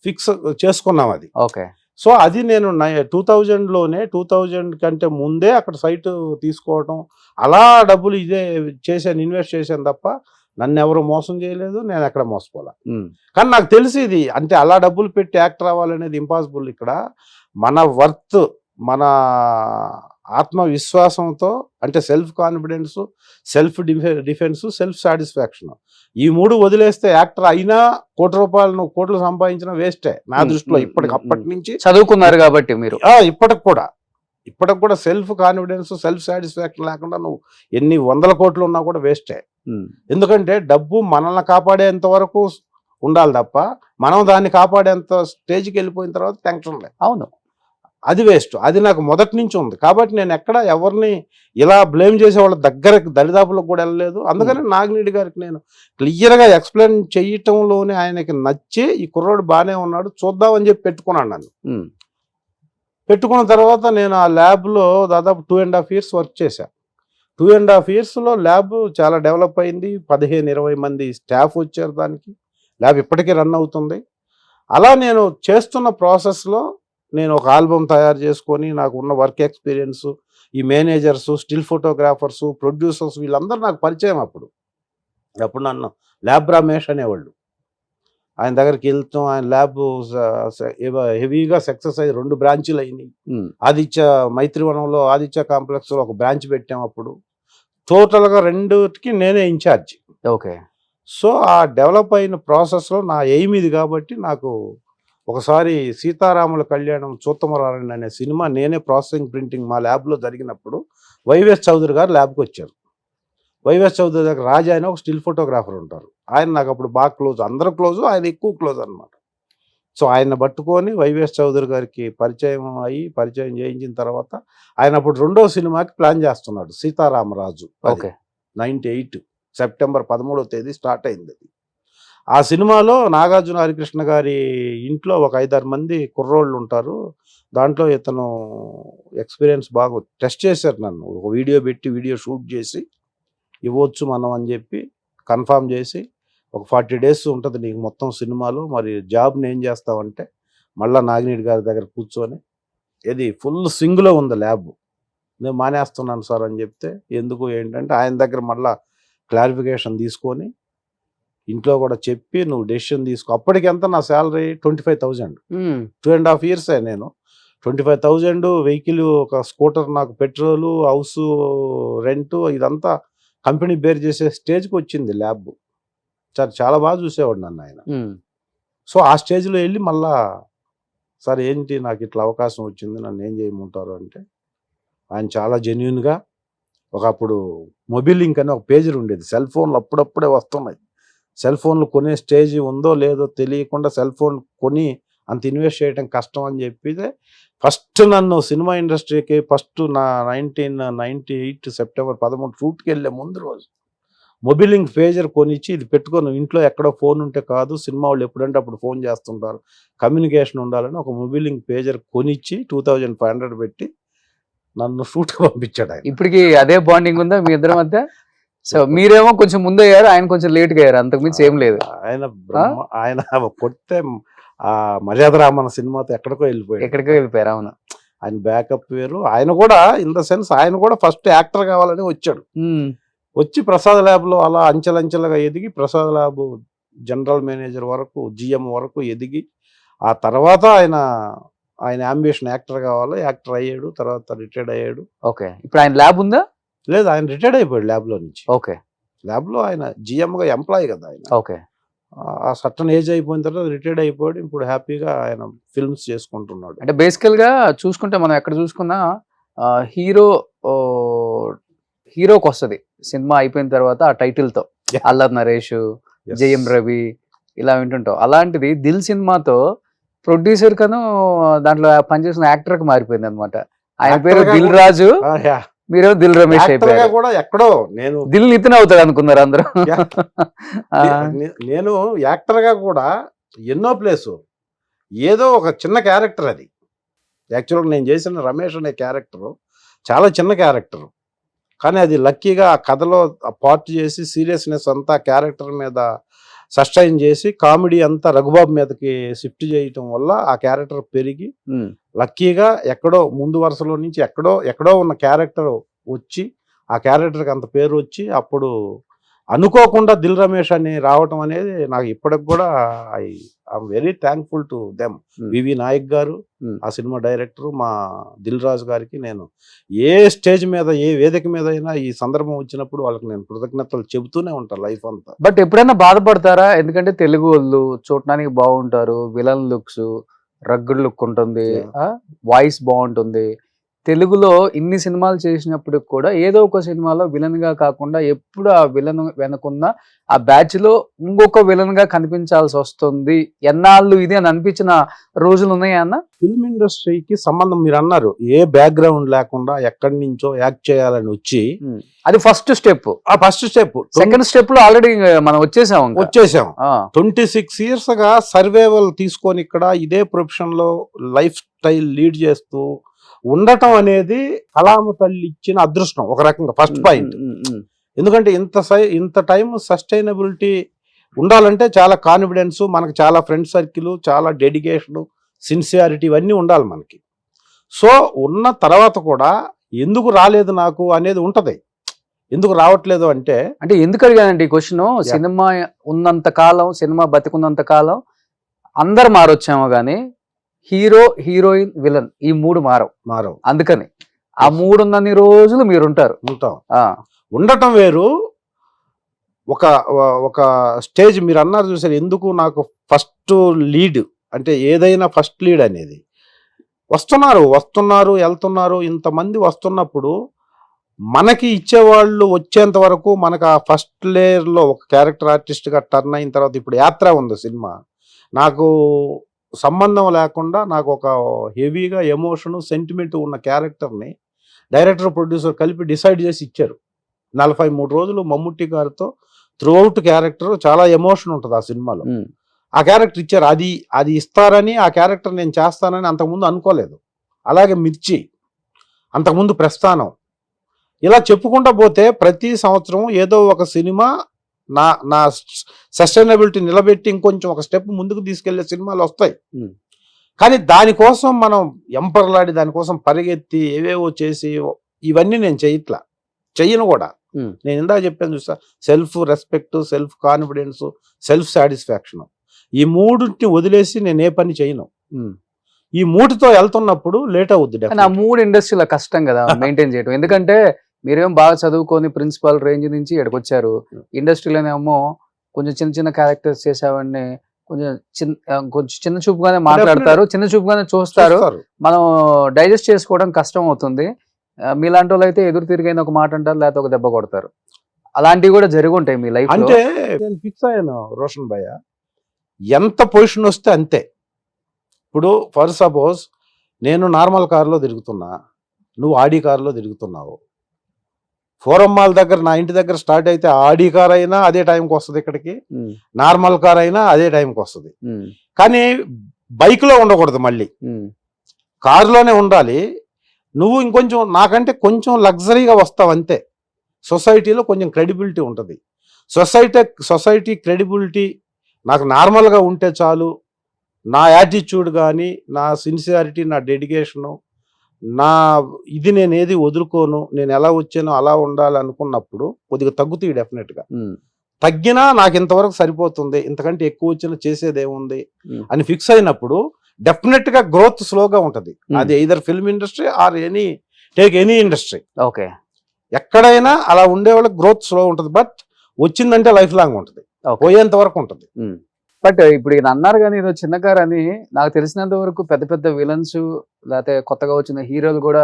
ఫిక్స్ చేసుకున్నాం అది. ఓకే, సో అది నేను 2000 కంటే ముందే అక్కడ సైట్ తీసుకోవడం, అలా డబ్బులు ఇన్వెస్ట్ చేశాను తప్ప నన్ను ఎవరు మోసం చేయలేదు, నేను ఎక్కడ మోసపోలే. కానీ నాకు తెలిసి ఇది అంటే అలా డబ్బులు పెట్టి యాక్టర్ అవ్వాలనేది ఇంపాసిబుల్. ఇక్కడ మన వర్త్, మన ఆత్మవిశ్వాసంతో, అంటే self confidence, self defence, self satisfaction, ఈ 3 వదిలేస్తే యాక్టర్ అయినా కోట్లు సంపాదించిన వేస్టే నా దృష్టిలో. అప్పటి నుంచి చదువుకున్నారు కాబట్టి మీరు. ఇప్పటికి కూడా సెల్ఫ్ కాన్ఫిడెన్స్, సెల్ఫ్ సాటిస్ఫాక్షన్ లేకుండా నువ్వు ఎన్ని 100 కోట్లు ఉన్నా కూడా వేస్టే. ఎందుకంటే డబ్బు మనల్ని కాపాడేంత వరకు ఉండాలి తప్ప మనం దాన్ని కాపాడేంత స్టేజ్కి వెళ్ళిపోయిన తర్వాత టెన్షన్ లేదు. అవును, అది వేస్ట్. అది నాకు మొదటి నుంచి ఉంది కాబట్టి నేను ఎక్కడ ఎవరిని ఇలా బ్లేమ్ చేసే వాళ్ళ దగ్గరకు దరిదాపులకు కూడా వెళ్ళలేదు. అందుకని నాగిరెడ్డి గారికి నేను క్లియర్గా ఎక్స్ప్లెయిన్ చేయటంలోనే ఆయనకి నచ్చి ఈ కుర్రోడు బాగానే ఉన్నాడు చూద్దామని చెప్పి పెట్టుకున్నాను. నన్ను పెట్టుకున్న తర్వాత నేను ఆ ల్యాబ్లో దాదాపు 2.5 years వర్క్ చేశాను. 2.5 yearsలో ల్యాబ్ చాలా డెవలప్ అయింది. 15-20 మంది స్టాఫ్ వచ్చారు. దానికి ల్యాబ్ ఇప్పటికీ రన్ అవుతుంది. అలా నేను చేస్తున్న ప్రాసెస్లో నేను ఒక ఆల్బమ్ తయారు చేసుకొని నాకు ఉన్న వర్క్ ఎక్స్పీరియన్స్, ఈ మేనేజర్స్, స్టిల్ ఫోటోగ్రాఫర్స్, ప్రొడ్యూసర్స్ వీళ్ళందరూ నాకు పరిచయం. అప్పుడు నన్ను ల్యాబ్ రమేష్ అనేవాళ్ళు. ఆయన దగ్గరికి వెళ్తాం. ఆయన ల్యాబ్ హెవీగా సక్సెస్ అయ్యి 2 బ్రాంచీలు అయినాయి. ఆదిత్య మైత్రివనంలో ఆదిత్య కాంప్లెక్స్లో ఒక బ్రాంచ్ పెట్టాం. అప్పుడు టోటల్గా 2కి నేనే ఇన్ఛార్జ్. ఓకే. సో ఆ డెవలప్ అయిన ప్రాసెస్లో నా ఎయిమ్ ఇది కాబట్టి నాకు ఒకసారి సీతారాముల కళ్యాణం చూత్తమరారండి అనే సినిమా నేనే ప్రాసెసింగ్ ప్రింటింగ్ మా ల్యాబ్లో జరిగినప్పుడు వైవిఎస్ చౌదరి గారు ల్యాబ్కి వచ్చారు. వైవిఎస్ చౌదరి దగ్గర రాజా అని ఒక స్టిల్ ఫోటోగ్రాఫర్ ఉంటారు. ఆయన నాకు అప్పుడు బాగా క్లోజ్, అందరూ క్లోజు, ఆయన ఎక్కువ క్లోజ్ అనమాట. సో ఆయన పట్టుకొని వైవిఎస్ చౌదరి గారికి పరిచయం చేయించిన తర్వాత ఆయన అప్పుడు 2వ సినిమాకి ప్లాన్ చేస్తున్నాడు, సీతారామరాజు. 98 సెప్టెంబర్ 13వ తేదీ స్టార్ట్ అయింది అది. ఆ సినిమాలో నాగార్జున హరికృష్ణ గారి ఇంట్లో ఒక 5-6 మంది కుర్రోళ్ళు ఉంటారు. దాంట్లో ఇతను ఎక్స్పీరియన్స్ బాగా టెస్ట్ చేశారు నన్ను. ఒక వీడియో పెట్టి వీడియో షూట్ చేసి ఇవ్వచ్చు మనం అని చెప్పి కన్ఫామ్ చేసి, ఒక 40 days ఉంటుంది నీకు మొత్తం సినిమాలో, మరి జాబ్ని ఏం చేస్తావంటే మళ్ళీ నాగిరెడ్డి గారి దగ్గర కూర్చొని ఇది ఫుల్ స్వింగ్లో ఉంది ల్యాబ్, నేను మానేస్తున్నాను సార్ అని చెప్తే, ఎందుకు ఏంటంటే ఆయన దగ్గర మళ్ళీ క్లారిఫికేషన్ తీసుకొని ఇంట్లో కూడా చెప్పి నువ్వు డెసిషన్ తీసుకో. అప్పటికి ఎంత నా శాలరీ 25,000. 2.5 years నేను 25,000 వెహికల్, ఒక స్కూటర్, నాకు పెట్రోలు, హౌస్ రెంట్ ఇదంతా కంపెనీ బేర్ చేసే స్టేజ్కి వచ్చింది ల్యాబ్. చాలా బాగా చూసేవాడు నన్ను ఆయన. సో ఆ స్టేజ్లో వెళ్ళి మళ్ళా సార్ ఏంటి నాకు ఇట్లా అవకాశం వచ్చింది, నన్ను ఏం చేయమంటారు అంటే ఆయన చాలా జెన్యున్గా, ఒకప్పుడు మొబైల్ లింక్ అని ఒక పేజీ ఉండేది, సెల్ ఫోన్లు అప్పుడప్పుడే వస్తున్నాయి, సెల్ ఫోన్లు కొనే స్టేజ్ ఉందో లేదో తెలియకుండా సెల్ ఫోన్ కొని అంత ఇన్వెస్ట్ చేయడం కష్టం అని చెప్పి ఫస్ట్ నన్ను సినిమా ఇండస్ట్రీకి ఫస్ట్ నా 1998 సెప్టెంబర్ 13 షూట్కి వెళ్ళే ముందు రోజు మొబైల్ లింక్ పేజర్ కొనిచ్చి, ఇది పెట్టుకొని ఇంట్లో ఎక్కడో ఫోన్ ఉంటే కాదు, సినిమా వాళ్ళు ఎప్పుడంటే అప్పుడు ఫోన్ చేస్తుంటారు, కమ్యూనికేషన్ ఉండాలని ఒక మొబైల్ లింక్ పేజర్ కొనిచ్చి 2500 పెట్టి నన్ను షూట్కి పంపించాడు ఆయన. ఇప్పటికి అదే బాండింగ్ ఉందా మీ ఇద్దరి మధ్య? సో మీరేమో కొంచెం ముందు అయ్యారు, ఆయన కొంచెం లేట్గా అయ్యారు, అంతకుమించి ఏం లేదు. ఆయన కొడితే ఆ మర్యాద రామన్న సినిమాతో ఎక్కడికో వెళ్ళిపోయారు. అవును, ఆయన బ్యాకప్ వేరు. ఆయన కూడా ఇన్ ద సెన్స్ ఆయన కూడా ఫస్ట్ యాక్టర్ కావాలని వచ్చాడు. వచ్చి ప్రసాద్ ల్యాబ్లో అలా అంచెలంచెలుగా ఎదిగి ప్రసాద్ ల్యాబ్ జనరల్ మేనేజర్ వరకు, జిఎం వరకు ఎదిగి, ఆ తర్వాత ఆయన అంబిషన్ యాక్టర్ కావాలి, యాక్టర్ అయ్యాడు, తర్వాత రిటైర్డ్ అయ్యాడు. ఓకే. ఇప్పుడు ఆయన ల్యాబ్ ఉందా? లేదు, ఆయన రిటైర్డ్ అయిపోయాడు ల్యాబ్లో నుంచి. ఓకే. ల్యాబ్లో ఆయన జిఎంగా ఎంప్లాయ్ కదా ఆయన. ఓకే. ఆ సర్టన్ ఏజ్ అయిపోయిన తర్వాత రిటైర్డ్ అయిపోయాడు. ఇప్పుడు హ్యాపీగా ఆయన ఫిల్మ్స్ చేసుకుంటున్నాడు. అంటే బేసికల్గా చూసుకుంటే మనం ఎక్కడ చూసుకున్నా హీరోకి వస్తుంది సినిమా అయిపోయిన తర్వాత ఆ టైటిల్తో, అల్లరి నరేష్, జయం రవి ఇలా వింటుంటాం. అలాంటిది దిల్ సినిమాతో ప్రొడ్యూసర్ కను దాంట్లో పనిచేసిన యాక్టర్కి మారిపోయింది అనమాట. ఆయన పేరు దిల్ రాజు, మీరేమో దిల్ రమేష్ అయిపోయారు. కూడా ఎక్కడో నేను దిల్ నితిన్ అవుతాడు అనుకున్నారు అందరూ. నేను యాక్టర్ గా కూడా ఎన్నో ప్లేసు, ఏదో ఒక చిన్న క్యారెక్టర్ అది. యాక్చువల్గా నేను చేసిన రమేష్ అనే క్యారెక్టర్ చాలా చిన్న క్యారెక్టర్, కానీ అది లక్కీగా ఆ కథలో పార్ట్ చేసి సీరియస్నెస్ అంతా క్యారెక్టర్ మీద సస్టైన్ చేసి కామెడీ అంతా రఘుబాబు మీదకి షిఫ్ట్ చేయటం వల్ల ఆ క్యారెక్టర్ పెరిగి లక్కీగా ఎక్కడో ముందు వరుసలో నుంచి ఎక్కడో ఉన్న క్యారెక్టర్ వచ్చి ఆ క్యారెక్టర్కి అంత పేరు వచ్చి అప్పుడు అనుకోకుండా దిల్ రమేష్ అని రావటం అనేది నాకు ఇప్పటికి కూడా I'm very thankful to them. V V Nayak గారు, ఆ సినిమా డైరెక్టర్, మా దిల్ రాజు గారికి నేను ఏ స్టేజ్ మీద ఏ వేదిక మీద అయినా ఈ సందర్భం వచ్చినప్పుడు వాళ్ళకి నేను కృతజ్ఞతలు చెబుతూనే ఉంటాను లైఫ్ అంతా. బట్ ఎప్పుడైనా బాధపడతారా? ఎందుకంటే తెలుగు వాళ్ళు చూడటానికి బాగుంటారు, విలన్ లుక్స్, రగ్గుడ్ లుక్ ఉంటుంది, వాయిస్ బాగుంటుంది. తెలుగులో ఇన్ని సినిమాలు చేసినప్పుడు కూడా ఏదో ఒక సినిమాలో విలన్ గా కాకుండా ఎప్పుడు ఆ విలన్ వెనకున్న ఆ బ్యాచ్ లో ఇంకొక విలన్ గా కనిపించాల్సి వస్తుంది. ఎన్నాళ్ళు ఇది అని అనిపించిన రోజులు ఉన్నాయా అన్న? ఫిల్మ్ ఇండస్ట్రీకి సంబంధం మీరు అన్నారు, ఏ బ్యాక్గ్రౌండ్ లేకుండా ఎక్కడి నుంచో యాక్ట్ చేయాలని వచ్చి అది ఫస్ట్ స్టెప్. ఆ ఫస్ట్ స్టెప్. సెకండ్ స్టెప్ లో ఆల్రెడీ మనం వచ్చేసాం. 26 years గా సర్వైవల్ తీసుకొని ఇక్కడ ఇదే ప్రొఫెషన్ లో లైఫ్ స్టైల్ లీడ్ చేస్తూ ఉండటం అనేది కళామ తల్లి ఇచ్చిన అదృష్టం ఒక రకంగా. First point. ఎందుకంటే ఇంత టైం సస్టైనబిలిటీ ఉండాలంటే చాలా కాన్ఫిడెన్స్, మనకు చాలా ఫ్రెండ్ సర్కిల్, చాలా డెడికేషన్, సిన్సియారిటీ ఇవన్నీ ఉండాలి మనకి. సో ఉన్న తర్వాత కూడా ఎందుకు రాలేదు నాకు అనేది ఉంటది. ఎందుకు రావట్లేదు అంటే ఎందుకు అడిగానండి ఈ క్వశ్చన్. సినిమా ఉన్నంత కాలం, సినిమా బతికున్నంత కాలం అందరు మారొచ్చామో గానీ హీరో, హీరోయిన్, విలన్ ఈ మూడు మారవు. అందుకని ఆ మూడు ఉన్నన్ని రోజులు మీరు ఉంటాం. ఉండటం వేరు. ఒక స్టేజ్ మీరు అన్నారు చూసారు, ఎందుకు నాకు ఫస్ట్ లీడ్ అంటే ఏదైనా ఫస్ట్ లీడ్ అనేది వస్తున్నారు వెళ్తున్నారు, ఇంతమంది వస్తున్నప్పుడు మనకి ఇచ్చేవాళ్ళు వచ్చేంత వరకు మనకు ఆ ఫస్ట్ లేయర్లో ఒక క్యారెక్టర్ ఆర్టిస్ట్గా టర్న్ అయిన తర్వాత ఇప్పుడు యాత్ర ఉంది సినిమా, నాకు సంబంధం లేకుండా నాకు ఒక హెవీగా ఎమోషన్, సెంటిమెంట్ ఉన్న క్యారెక్టర్ని డైరెక్టర్, ప్రొడ్యూసర్ కలిపి డిసైడ్ చేసి ఇచ్చారు. 43 రోజులు మమ్ముట్టి గారితో త్రూఅవుట్ క్యారెక్టర్ చాలా ఎమోషన్ ఉంటుంది ఆ సినిమాలో. ఆ క్యారెక్టర్ ఇచ్చారు. అది ఇస్తారని, ఆ క్యారెక్టర్ నేను చేస్తానని అంతకుముందు అనుకోలేదు. అలాగే మిర్చి, అంతకుముందు ప్రస్థానం, ఇలా చెప్పుకుంటా పోతే ప్రతి సంవత్సరం ఏదో ఒక సినిమా నా సస్టైనబిలిటీ నిలబెట్టి ఇంకొంచెం ఒక స్టెప్ ముందుకు తీసుకెళ్లే సినిమాలు వస్తాయి. కానీ దానికోసం మనం ఎంపర్లాడి దానికోసం పరిగెత్తి ఏవేవో చేసి ఇవన్నీ నేను చెయ్యను కూడా. నేను ఇందాక చెప్పాను చూసా, self respect, self confidence, self satisfaction, ఈ మూడుని వదిలేసి నేను ఏ పని చేయను. ఈ మూడుతో వెళ్తున్నప్పుడు లేట్ అవుద్ది. ఆ మూడు ఇండస్ట్రీలో కష్టం కదా మెయింటైన్ చేయడం. ఎందుకంటే మీరేమో బాగా చదువుకొని ప్రిన్సిపల్ రేంజ్ నుంచి ఇక్కడికి వచ్చారు. ఇండస్ట్రీలోనేమో కొంచెం చిన్న చిన్న క్యారెక్టర్స్ చేసేవాడిని కొంచెం చిన్న చూపుగానే మాట్లాడతారు, చిన్న చూపుగానే చూస్తారు. మనం డైజెస్ట్ చేసుకోవడం కష్టం అవుతుంది. మీలాంటి వాళ్ళు అయితే ఎదురు తిరిగైన ఒక మాట అంటారు, లేకపోతే ఒక దెబ్బ కొడతారు. అలాంటివి కూడా జరిగి ఉంటాయి మీ లైఫ్. అంటే నేను ఫిక్స్ అయ్యాను రోషన్ భయ్య, ఎంత పొజిషన్ వస్తే అంతే. ఇప్పుడు ఫర్ సపోజ్ నేను నార్మల్ కారులో తిరుగుతున్నా, నువ్వు ఆడి కారులో తిరుగుతున్నావు. ఫోరం మాల్ దగ్గర నా ఇంటి దగ్గర స్టార్ట్ అయితే ఆడి కార్ అయినా అదే టైంకి వస్తుంది, ఇక్కడికి నార్మల్ కార్ అయినా అదే టైంకి వస్తుంది. కానీ బైక్లో ఉండకూడదు, మళ్ళీ కారులోనే ఉండాలి. నువ్వు ఇంకొంచెం నాకంటే కొంచెం లగ్జరీగా వస్తావు అంతే. సొసైటీలో కొంచెం క్రెడిబిలిటీ ఉంటుంది. సొసైటీ క్రెడిబిలిటీ నాకు నార్మల్గా ఉంటే చాలు. నా యాటిట్యూడ్ కానీ, నా సిన్సియారిటీ, నా డెడికేషను, నా ఇది నేను ఏది వదులుకోను, నేను ఎలా వచ్చానో అలా ఉండాలనుకున్నప్పుడు కొద్దిగా తగ్గుతాయి. డెఫినెట్గా తగ్గినా నాకు ఇంతవరకు సరిపోతుంది, ఇంతకంటే ఎక్కువ వచ్చినా చేసేదేముంది అని ఫిక్స్ అయినప్పుడు డెఫినెట్గా గ్రోత్ స్లోగా ఉంటుంది. అది either film industry or any industry. Okay, ఎక్కడైనా అలా ఉండే వాళ్ళకి గ్రోత్ స్లో ఉంటుంది. బట్ వచ్చిందంటే లైఫ్ లాంగ్ ఉంటుంది, పోయేంత వరకు ఉంటుంది. బట్ ఇప్పుడు ఈయన అన్నారు కానీ ఏదో చిన్న కార్ అని, నాకు తెలిసినంత వరకు పెద్ద పెద్ద విలన్స్ లేకపోతే కొత్తగా వచ్చిన హీరోలు కూడా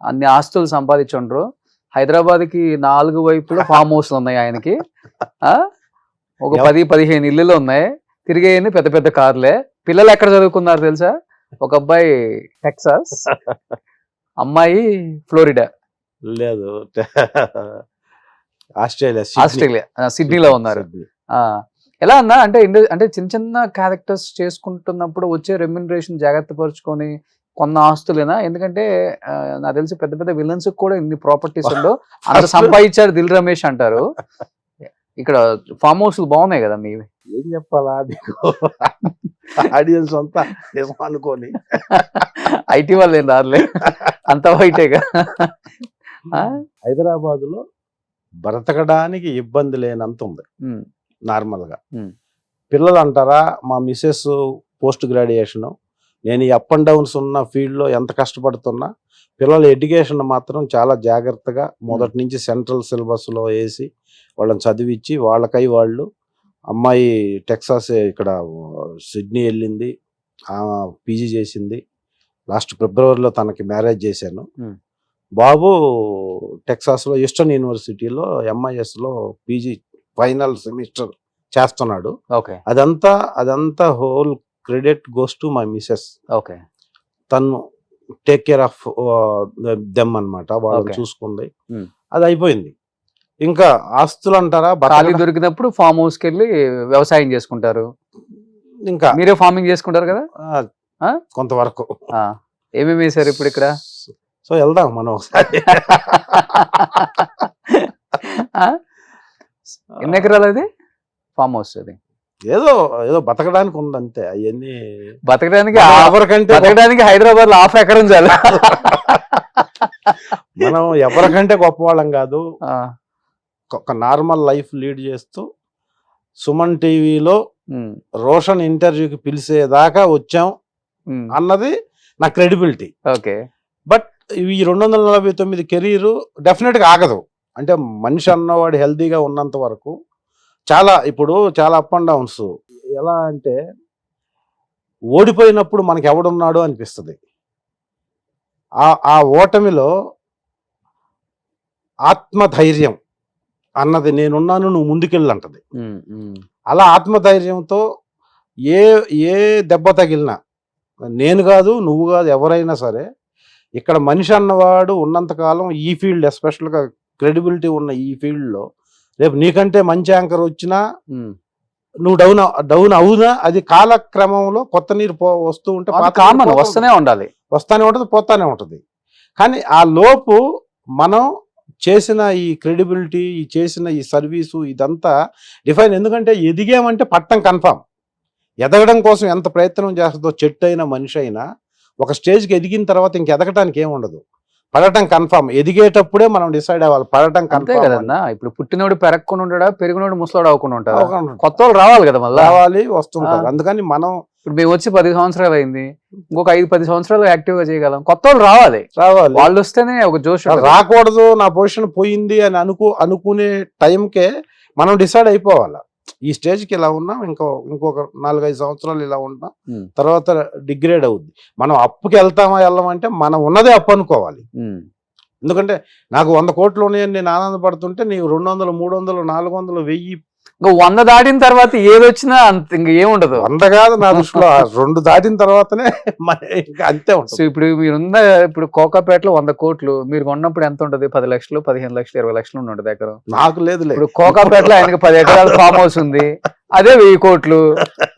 అన్ని ఆస్తులు సంపాదించుండ్రు. హైదరాబాద్ కి 4 వైపులో ఫామ్ హౌస్లు ఉన్నాయి ఆయనకి. ఒక 10-15 ఇల్లులు ఉన్నాయి. తిరిగేయని పెద్ద పెద్ద కార్లే. పిల్లలు ఎక్కడ చదువుకున్నారు తెలుసా? ఒక అబ్బాయి టెక్సాస్, అమ్మాయి ఫ్లోరిడా, లేదు ఆస్ట్రేలియా సిడ్నీలో ఉన్నారు. ఎలా అన్నా అంటే అంటే చిన్న చిన్న క్యారెక్టర్స్ చేసుకుంటున్నప్పుడు వచ్చే రెమ్యునరేషన్ జాగ్రత్త పరుచుకొని కొన్న ఆస్తులేనా? ఎందుకంటే నాకు తెలిసి పెద్ద పెద్ద విలన్స్ కూడా ఇన్ని ప్రాపర్టీస్ ఉండవు, అంత సంపాదించారు దిల్ రమేష్ అంటారు. ఇక్కడ ఫామ్ హౌస్లు బాగున్నాయి కదా మీవి. ఏం చెప్పాలా మీకు, ఆడియన్స్ అంతా అనుకోని ఐటీ వాళ్ళు ఏం రాలే, అంత బయటేగా. హైదరాబాద్ లో బ్రతకడానికి ఇబ్బంది లేనంత ఉంది ఉమ్, నార్మల్గా. ఉమ్, పిల్లలు అంటారా, మా మిస్సెస్ పోస్ట్ గ్రాడ్యుయేషను, నేను ఈ అప్ అండ్ డౌన్స్ ఉన్న ఫీల్డ్లో ఎంత కష్టపడుతున్నా పిల్లల ఎడ్యుకేషన్ మాత్రం చాలా జాగ్రత్తగా మొదటి నుంచి సెంట్రల్ సిలబస్లో వేసి వాళ్ళని చదివించి వాళ్ళకై వాళ్ళు. అమ్మాయి టెక్సాస్ ఇక్కడ సిడ్నీ వెళ్ళింది, పీజీ చేసింది. లాస్ట్ ఫిబ్రవరిలో తనకి మ్యారేజ్ చేశాను. ఉమ్. బాబు టెక్సాస్లో ఈస్టర్న్ యూనివర్సిటీలో ఎంఐఎస్లో పీజీ ఫైనల్ సెమిస్టర్ చేస్తున్నాడు. ఓకే అదంతా whole credit goes to my missus. Okay తను టేక్ కేర్ ఆఫ్ దెమ్ అనమాట, వాళ్ళని Okay. చూసుకుంది. Hmm. అది అయిపోయింది. ఇంకా ఆస్తులు అంటారా, ఖాళీ దొరికినప్పుడు ఫామ్ హౌస్ కి వెళ్ళి వ్యవసాయం చేసుకుంటారు. ఇంకా మీరే ఫార్మింగ్ చేసుకుంటారు కదా. ఆ? కొంతవరకు. ఆ, ఏమేమి వేశారు ఇప్పుడు ఇక్కడ? సో వెళ్దాం మనం ఒకసారి. ఆ? ఎన్ని ఎకరాలు అది ఫామ్ హౌస్? అది ఏదో ఏదో బతకడానికి ఉంది అంతే. అవన్నీ బతకడానికి ఎవరికంటే బతకడానికి హైదరాబాద్ లో 1/2 ఎకరం చాలు. మనం ఎవరికంటే గొప్పవాళ్ళం కాదు. ఆ, ఒక నార్మల్ లైఫ్ లీడ్ చేస్తూ సుమన్ టీవీలో ఉమ్, రోషన్ ఇంటర్వ్యూకి పిలిచేదాకా వచ్చాం ఉమ్, అన్నది నా క్రెడిబిలిటీ. ఓకే. బట్ ఈ 249 కెరీరు డెఫినెట్గా ఆగదు. అంటే మనిషి అన్నవాడు హెల్తీగా ఉన్నంత వరకు ఇప్పుడు చాలా అప్ అండ్ డౌన్స్. ఎలా అంటే ఓడిపోయినప్పుడు మనకి ఎవడున్నాడు అనిపిస్తుంది. ఆ ఓటమిలో ఆత్మధైర్యం అన్నది నేనున్నాను, నువ్వు ముందుకెళ్ళంటది. ఉమ్, ఉమ్, అలా ఆత్మధైర్యంతో ఏ ఏ దెబ్బ తగిలినా, నేను కాదు నువ్వు కాదు ఎవరైనా సరే, ఇక్కడ మనిషి అన్నవాడు ఉన్నంతకాలం ఈ ఫీల్డ్, ఎస్పెషల్గా క్రెడిబిలిటీ ఉన్న ఈ ఫీల్డ్లో రేపు నీకంటే మంచి యాంకర్ వచ్చినా ఉమ్. నువ్వు డౌన్ అవునా, అది కాలక్రమంలో కొత్త నీరు వస్తూ ఉంటే అది పాత కామన్, నీరు వస్తూనే ఉండాలి. వస్తానే ఉంటుంది, పోతానే ఉంటుంది. కానీ ఆ లోపు మనం చేసిన ఈ క్రెడిబిలిటీ, చేసిన ఈ సర్వీసు, ఇదంతా డిఫైన్. ఎందుకంటే ఎదిగామంటే పట్టం కన్ఫామ్. ఎదగడం కోసం ఎంత ప్రయత్నం చేస్తుందో చెట్టు అయినా మనిషి అయినా ఒక స్టేజ్కి ఎదిగిన తర్వాత ఇంక ఎదగటానికి ఏమి ఉండదు, పడటం కన్ఫామ్. ఎదిగేటప్పుడే మనం డిసైడ్ అవ్వాలి, పడటం అంతే కన్ఫామ్. కదన్నా. ఇప్పుడు పుట్టినోడు పెరగకుండా ఉంటాడా, పెరిగినోడు ముసలోడు అవ్వకుండా ఉంటాడా? అవగాహన కొత్త వాళ్ళు రావాలి కదా మళ్ళీ. రావాలి, వస్తుంటారు. అందుకని మనం ఇప్పుడు మేము వచ్చి 10 సంవత్సరాలు అయింది, ఇంకొక 5-10 సంవత్సరాలు యాక్టివ్ గా చేయగలం. కొత్త వాళ్ళు రావాలి, రావాలి. వాళ్ళు వస్తేనే ఒక జోష్ ఉంటుంది. రాకూడదు, నా పొజిషన్ పోయింది అని అనుకునే టైంకే మనం డిసైడ్ అయిపోవాలి. ఈ స్టేజ్కి ఇలా ఉన్నాం, ఇంకొక 4-5 సంవత్సరాలు ఇలా ఉంటాం, ఉమ్, తర్వాత డిగ్రేడ్ అవుద్ది. మనం అప్పుకి వెళ్ళమంటే మనం ఉన్నదే అప్పు అనుకోవాలి. ఉమ్, ఎందుకంటే నాకు 100 కోట్లు ఉన్నాయని నేను ఆనందపడుతుంటే నీకు 200, 300, 400, 1000, ఇంకా 100 దాటిన తర్వాత ఏదొచ్చినా అంత ఇంక ఏముండదు. 100 కాదు నా దృష్టిలో. 2 దాటిన తర్వాతనే ఇంకా అంతే సో ఉంటుంది. ఇప్పుడు కోకాపేటలో 100 కోట్లు మీరు కొన్నప్పుడు ఎంత ఉంటుంది? 10 లక్షలు, 15 లక్షలు, 20 లక్షలు ఉంటుంది ఎకరం. నాకు లేదులే. ఇప్పుడు కోకాపేటలో ఆయనకి 10 ఎకరాల ఫామ్ హౌస్ ఉంది, అదే 1000 కోట్లు.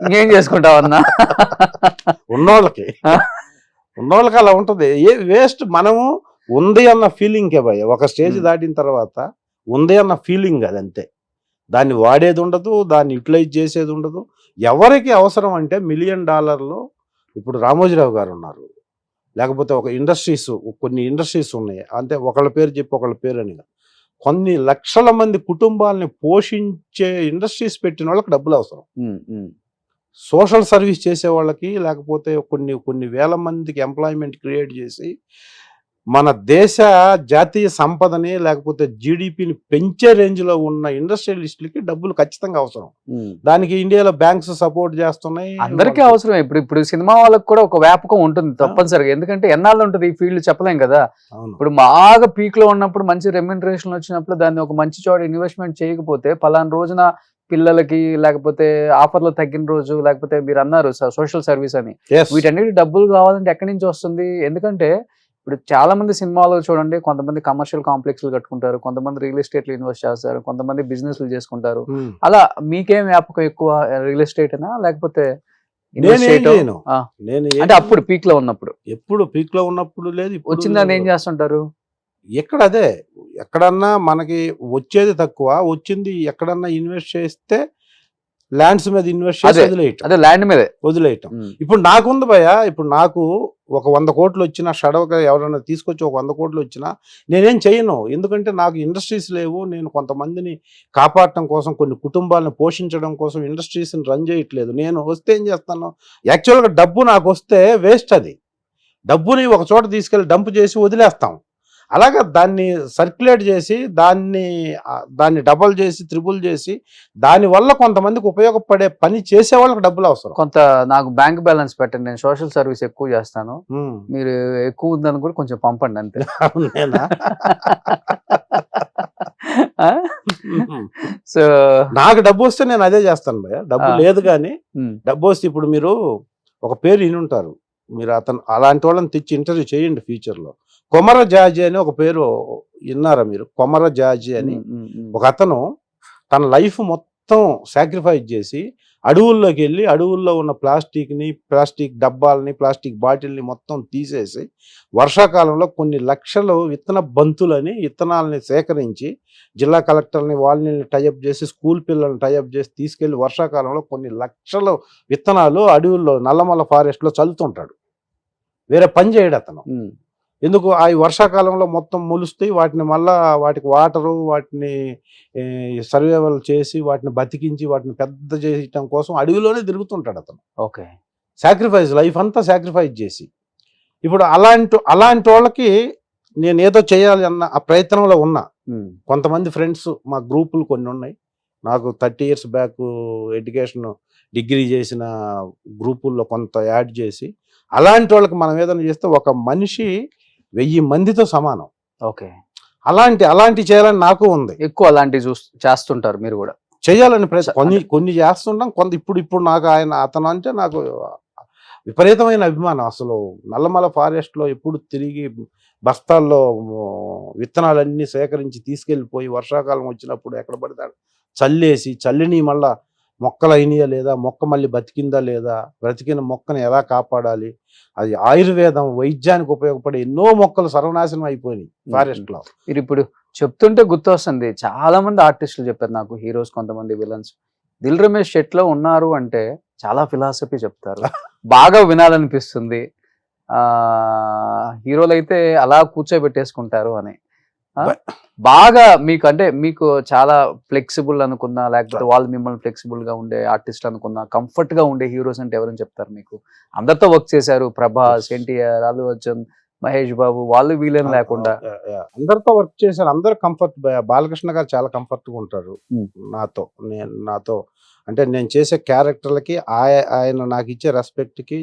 ఇంకేం చేసుకుంటావన్నా? ఉన్నోళ్ళకి అలా ఉంటుంది. వేస్ట్. మనము ఉంది అన్న ఫీలింగ్కే భయ. ఒక స్టేజ్ దాటిన తర్వాత ఉంది అన్న ఫీలింగ్, అదంతే. దాన్ని వాడేది ఉండదు, దాన్ని యూటిలైజ్ చేసేది ఉండదు. ఎవరికి అవసరం అంటే $1 మిలియన్ ఇప్పుడు రామోజీరావు గారు ఉన్నారు, లేకపోతే కొన్ని ఇండస్ట్రీస్ ఉన్నాయి. అంటే ఒకళ్ళ పేరు చెప్పి ఒకళ్ళ పేరు అని కొన్ని లక్షల మంది కుటుంబాలని పోషించే ఇండస్ట్రీస్ పెట్టిన వాళ్ళకి డబ్బులు అవసరం. సోషల్ సర్వీస్ చేసే వాళ్ళకి, లేకపోతే కొన్ని వేల మందికి ఎంప్లాయ్మెంట్ క్రియేట్ చేసి మన దేశ జాతీయ సంపదని, లేకపోతే జీడిపిని పెంచే రేంజ్లో ఉన్న ఇండస్ట్రియలిస్టులకి డబ్బులు ఖచ్చితంగా అవసరం. దానికి ఇండియాలో బ్యాంక్స్ సపోర్ట్ చేస్తున్నాయి. అందరికీ అవసరం. ఇప్పుడు సినిమా వాళ్ళకి కూడా ఒక వ్యాపకం ఉంటుంది తప్పనిసరిగా. ఎందుకంటే ఎన్నాళ్ళు ఉంటుంది ఈ ఫీల్డ్ చెప్పలేం కదా. ఇప్పుడు బాగా పీక్ లో ఉన్నప్పుడు మంచి రెమ్యూనరేషన్ వచ్చినప్పుడు దాన్ని ఒక మంచి చోట ఇన్వెస్ట్మెంట్ చేయకపోతే పలానా రోజున పిల్లలకి, లేకపోతే ఆఫర్లు తగ్గిన రోజు, లేకపోతే మీరు అన్నారు సోషల్ సర్వీస్ అని, వీటన్నిటి డబ్బులు కావాలంటే ఎక్కడి నుంచి వస్తుంది? ఎందుకంటే ఇప్పుడు చాలా మంది సినిమాలు చూడండి, కొంతమంది కమర్షియల్ కాంప్లెక్స్లు కట్టుకుంటారు, కొంతమంది రియల్ ఎస్టేట్ లో ఇన్వెస్ట్ చేస్తారు, కొంతమంది బిజినెస్లు చేసుకుంటారు. అలా మీకేం వ్యాపకం ఎక్కువ? రియల్ ఎస్టేట్ అయినా లేకపోతే అంటే అప్పుడు పీక్ లో ఉన్నప్పుడు? ఎప్పుడు పీక్ లో ఉన్నప్పుడు లేదు. వచ్చిందని ఏం చేస్తుంటారు? అదే ఎక్కడన్నా మనకి వచ్చేది తక్కువ, వచ్చింది ఎక్కడన్నా ఇన్వెస్ట్ చేస్తే ల్యాండ్స్ మీద ఇన్వెస్ట్ చేసి వదిలేయటం అదే ల్యాండ్ మీదే. వదిలేయటం. ఇప్పుడు నాకుంది భయ, ఇప్పుడు నాకు ఒక 100 కోట్లు వచ్చినా, షడవగా ఎవరైనా తీసుకొచ్చి ఒక 100 కోట్లు వచ్చినా నేనేం చేయను. ఎందుకంటే నాకు ఇండస్ట్రీస్ లేవు. నేను కొంతమందిని కాపాడటం కోసం, కొన్ని కుటుంబాలను పోషించడం కోసం ఇండస్ట్రీస్ని రన్ చేయట్లేదు. నేను వస్తే ఏం చేస్తాను, యాక్చువల్గా డబ్బు నాకు వస్తే వేస్ట్. అది డబ్బుని ఒక చోట తీసుకెళ్ళి డంప్ చేసి వదిలేస్తాం. అలాగా దాన్ని సర్క్యులేట్ చేసి దాన్ని డబల్ చేసి, త్రిబుల్ చేసి, దానివల్ల కొంతమందికి ఉపయోగపడే పని చేసే వాళ్ళకి డబ్బులు అవసరం. కొంత నాకు బ్యాంక్ బ్యాలెన్స్ పెట్టండి, నేను సోషల్ సర్వీస్ ఎక్కువ చేస్తాను, మీరు ఎక్కువ ఉందని కూడా కొంచెం పంపండి అంతే. నేనా? సో నాకు డబ్బు వస్తే నేను అదే చేస్తాను భయ్య. డబ్బు లేదు కానీ డబ్బు వస్తే, ఇప్పుడు మీరు ఒక పేరు వినుంటారు, మీరు అలాంటి వాళ్ళని తెచ్చి ఇంటర్వ్యూ చేయండి ఫ్యూచర్లో. కొమర జాజీ అని ఒక పేరు విన్నారా మీరు? కొమర జాజీ అని ఒక అతను తన లైఫ్ మొత్తం సాక్రిఫైస్ చేసి అడవుల్లోకి వెళ్ళి, అడవుల్లో ఉన్న ప్లాస్టిక్ డబ్బాలని, ప్లాస్టిక్ బాటిల్ని మొత్తం తీసేసి వర్షాకాలంలో కొన్ని లక్షలు విత్తన బంతులని విత్తనాలని సేకరించి జిల్లా కలెక్టర్ని వాళ్ళని టైఅప్ చేసి, స్కూల్ పిల్లల్ని టైఅప్ చేసి తీసుకెళ్లి వర్షాకాలంలో కొన్ని లక్షల విత్తనాలు అడవుల్లో నల్లమల్ల ఫారెస్ట్లో చల్లుతుంటాడు. వేరే పని చేయడు అతను. ఎందుకు? ఆ వర్షాకాలంలో మొత్తం మొలుస్తాయి, వాటిని మళ్ళా వాటికి వాటరు, వాటిని సర్వైవల్ చేసి, వాటిని బతికించి, వాటిని పెద్ద చేయటం కోసం అడవిలోనే తిరుగుతుంటాడు అతను. ఓకే, సాక్రిఫైస్, లైఫ్ అంతా సాక్రిఫైస్ చేసి. ఇప్పుడు అలాంటి వాళ్ళకి నేను ఏదో చేయాలి అన్న ఆ ప్రయత్నంలో ఉన్నా. కొంతమంది ఫ్రెండ్స్, మా గ్రూపులు కొన్ని ఉన్నాయి. నాకు 30 years బ్యాక్ ఎడ్యుకేషన్ డిగ్రీ చేసిన గ్రూపుల్లో కొంత యాడ్ చేసి, అలాంటి వాళ్ళకి మనం ఏదైనా చేస్తే ఒక మనిషి 1000 మందితో సమానం. ఓకే, అలాంటి చేయాలని నాకు ఉంది. ఎక్కువ అలాంటివి చేస్తుంటారు మీరు కూడా? చేయాలని కొన్ని చేస్తుంటాం. ఇప్పుడు నాకు అతను అంటే నాకు విపరీతమైన అభిమానం. అసలు నల్లమల ఫారెస్ట్లో ఎప్పుడు తిరిగి బస్తాల్లో విత్తనాలన్నీ సేకరించి తీసుకెళ్ళిపోయి వర్షాకాలం వచ్చినప్పుడు ఎక్కడ పడతాడు చల్లేసి, చల్లిని మళ్ళా మొక్కలు అయినాయా లేదా, మొక్క మళ్ళీ బతికిందా లేదా, బ్రతికిన మొక్కను ఎలా కాపాడాలి, అది ఆయుర్వేదం వైద్యానికి ఉపయోగపడే ఎన్నో మొక్కలు సర్వనాశనం అయిపోయినాయి ఫారెస్ట్లో. మీరు ఇప్పుడు చెప్తుంటే గుర్తొస్తుంది, చాలా మంది ఆర్టిస్టులు చెప్పారు నాకు, హీరోస్, కొంతమంది విలన్స్. దిల్ రమేష్ షెట్లో ఉన్నారు అంటే చాలా ఫిలాసఫీ చెప్తారు, బాగా వినాలనిపిస్తుంది. హీరోలు అయితే అలా కూర్చోబెట్టేసుకుంటారు అని. బాగా మీకు అంటే మీకు చాలా ఫ్లెక్సిబుల్ అనుకున్నా, లేకపోతే వాళ్ళు మిమ్మల్ని ఫ్లెక్సిబుల్ గా ఉండే ఆర్టిస్ట్ అనుకున్నా, కంఫర్ట్ గా ఉండే హీరోస్ అంటే ఎవరని చెప్తారు మీకు? అందరితో వర్క్ చేశారు, ప్రభాస్, ఎన్టీఆర్, అల్లు అర్జున్, మహేష్ బాబు, వాళ్ళు వీళ్ళని లేకుండా అందరితో వర్క్ చేశారు. అందరూ కంఫర్ట్. బాలకృష్ణ గారు చాలా కంఫర్ట్ గా ఉంటారు నాతో. అంటే నేను చేసే క్యారెక్టర్లకి ఆయన నాకు ఇచ్చే రెస్పెక్ట్ కి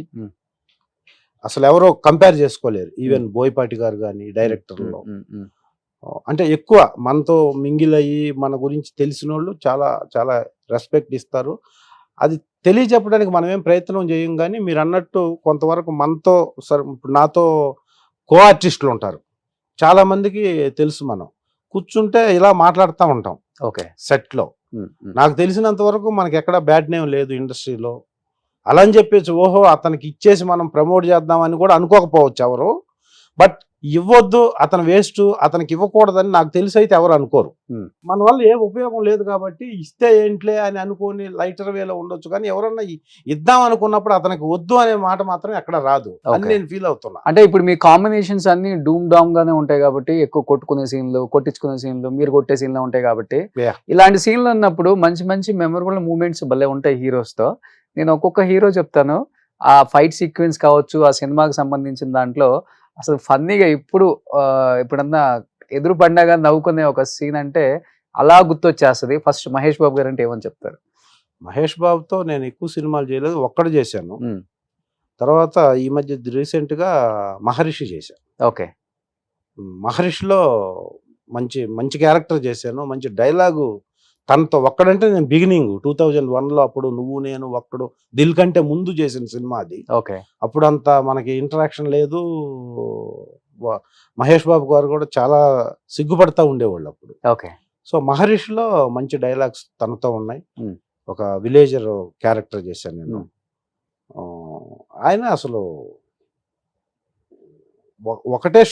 అసలు ఎవరో కంపేర్ చేసుకోలేరు. ఈవెన్ బోయపాటి గారు కానీ డైరెక్టర్లో, అంటే ఎక్కువ మనతో మింగిల్ అయ్యి మన గురించి తెలిసిన వాళ్ళు చాలా చాలా రెస్పెక్ట్ ఇస్తారు. అది తెలియజెప్పడానికి మనం ఏం ప్రయత్నం చేయం. కానీ మీరు అన్నట్టు కొంతవరకు మనతో ఇప్పుడు నాతో కో ఆర్టిస్టులు ఉంటారు, చాలా మందికి తెలుసు. మనం కూర్చుంటే ఇలా మాట్లాడుతూ ఉంటాం. ఓకే, సెట్లో నాకు తెలిసినంత వరకు మనకి ఎక్కడ బ్యాడ్ నేమ్ లేదు ఇండస్ట్రీలో. అలా అని చెప్పేసి ఓహో అతనికి ఇచ్చేసి మనం ప్రమోట్ చేద్దామని కూడా అనుకోకపోవచ్చు ఎవరు. బట్ ఇవ్వద్దు, అతను వేస్ట్, అతనికి ఇవ్వకూడదని నాకు తెలిసి అయితే ఎవరు అనుకోరు. మన వల్ల ఏ ఉపయోగం లేదు కాబట్టి ఇస్తే ఏంట్లే అని అనుకోని లైటర్ వేలో ఉండొచ్చు. కానీ ఎవరన్నా ఇద్దాం అనుకున్నప్పుడు అతనికి వద్దు అనే మాట మాత్రం ఎక్కడ రాదు అని నేను ఫీల్ అవుతున్నా. అంటే ఇప్పుడు మీ కాంబినేషన్స్ అన్ని డూమ్ డామ్ గానే ఉంటాయి కాబట్టి, ఎక్కువ కొట్టుకునే సీన్లు, కొట్టించుకునే సీన్లు, మీరు కొట్టే సీన్లు ఉంటాయి కాబట్టి, ఇలాంటి సీన్లు ఉన్నప్పుడు మంచి మంచి మెమరబుల్ మూమెంట్స్ భలే ఉంటాయి హీరోస్ తో. నేను ఒక్కొక్క హీరో చెప్తాను, ఆ ఫైట్ సీక్వెన్స్ కావచ్చు, ఆ సినిమాకి సంబంధించిన దాంట్లో అసలు ఫన్నీగా ఇప్పుడన్నా ఎదురు పండగ నవ్వుకునే ఒక సీన్ అంటే అలా గుర్తొచ్చేస్తుంది. ఫస్ట్ మహేష్ బాబు గారు అంటే ఏమని చెప్తారు? మహేష్ బాబుతో నేను ఎక్కువ సినిమాలు చేయలేదు, ఒక్కడు చేశాను. తర్వాత ఈ మధ్య రీసెంట్ గా మహర్షి చేశాను. ఓకే, మహర్షిలో మంచి మంచి క్యారెక్టర్ చేశాను, మంచి డైలాగు. తనతో ఒక్కడంటే నేను బిగినింగ్ 2001లో అప్పుడు నువ్వు నేను ఒక్కడు దిల్ కంటే ముందు చేసిన సినిమా అది. ఓకే, అప్పుడు అంత మనకి ఇంటరాక్షన్ లేదు. మహేష్ బాబు గారు కూడా చాలా సిగ్గుపడతా ఉండేవాళ్ళు అప్పుడు. ఓకే, సో మహర్షిలో మంచి డైలాగ్స్ తనతో ఉన్నాయి. ఒక విలేజర్ క్యారెక్టర్ చేశాను నేను. ఆయన అసలు ఒకటే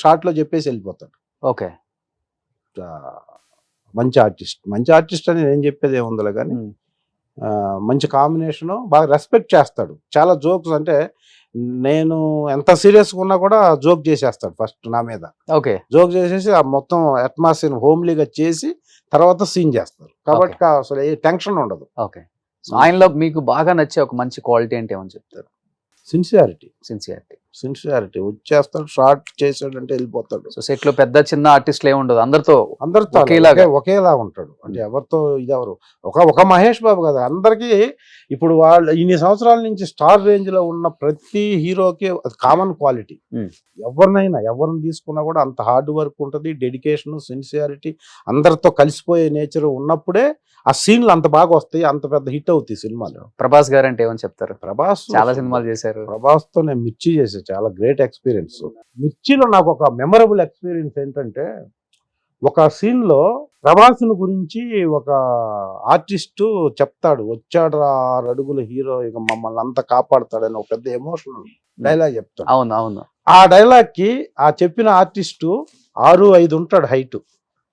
షాట్లో చెప్పేసి వెళ్ళిపోతాడు. ఓకే, మంచి ఆర్టిస్ట్ అని నేను చెప్పేది ఏముందిలే కానీ మంచి కాంబినేషన్, బాగా రెస్పెక్ట్ చేస్తాడు. చాలా జోక్స్ అంటే నేను ఎంత సీరియస్గా ఉన్నా కూడా జోక్ చేసేస్తాడు ఫస్ట్ నా మీద. ఓకే. జోక్ చేసేసి ఆ మొత్తం అట్మాస్ఫియర్ హోమ్లీగా చేసి తర్వాత సీన్ చేస్తారు. కాబట్టి అసలు ఏ టెన్షన్ ఉండదు. ఓకే. సో ఆయనలో మీకు బాగా నచ్చే ఒక మంచి క్వాలిటీ అంటే ఏమని చెప్తారు? సిన్సియారిటీ వచ్చేస్తాడు, షార్ట్ చేసాడంటే వెళ్ళిపోతాడు. సో సెట్ లో పెద్ద చిన్న ఆర్టిస్టులు ఏమి ఉండదు, అందరితో ఒకేలా ఉంటాడు. అంటే ఎవరితో ఇదెవరు ఒక మహేష్ బాబు కదా, అందరికీ ఇప్పుడు వాళ్ళు ఇన్ని సంవత్సరాల నుంచి స్టార్ రేంజ్ లో ఉన్న ప్రతి హీరోకి అది కామన్ క్వాలిటీ. ఎవరిని తీసుకున్నా కూడా అంత హార్డ్ వర్క్ ఉంటుంది, డెడికేషన్, సిన్సియారిటీ, అందరితో కలిసిపోయే నేచర్ ఉన్నప్పుడే ఆ సీన్లు అంత బాగా వస్తాయి, అంత పెద్ద హిట్ అవుతాయి సినిమాలు. ప్రభాస్ గారు అంటే ఏమని చెప్తారు? ప్రభాస్ చాలా సినిమాలు చేశారు. ప్రభాస్ తో నేను మిర్చి చేసే చాలా గ్రేట్ ఎక్స్పీరియన్స్. మిర్చిలో నాకు ఒక మెమరబుల్ ఎక్స్పీరియన్స్ ఏంటంటే, ఒక సీన్ లో ప్రభాస్ గురించి ఒక ఆర్టిస్టు చెప్తాడు, వచ్చాడు 6 అడుగుల హీరో ఇక మమ్మల్ని అంతా కాపాడుతాడని ఒక పెద్ద ఎమోషనల్ డైలాగ్ చెప్తాడు. అవును. ఆ డైలాగ్ కి ఆ చెప్పిన ఆర్టిస్టు 6'5" ఉంటాడు హైట్,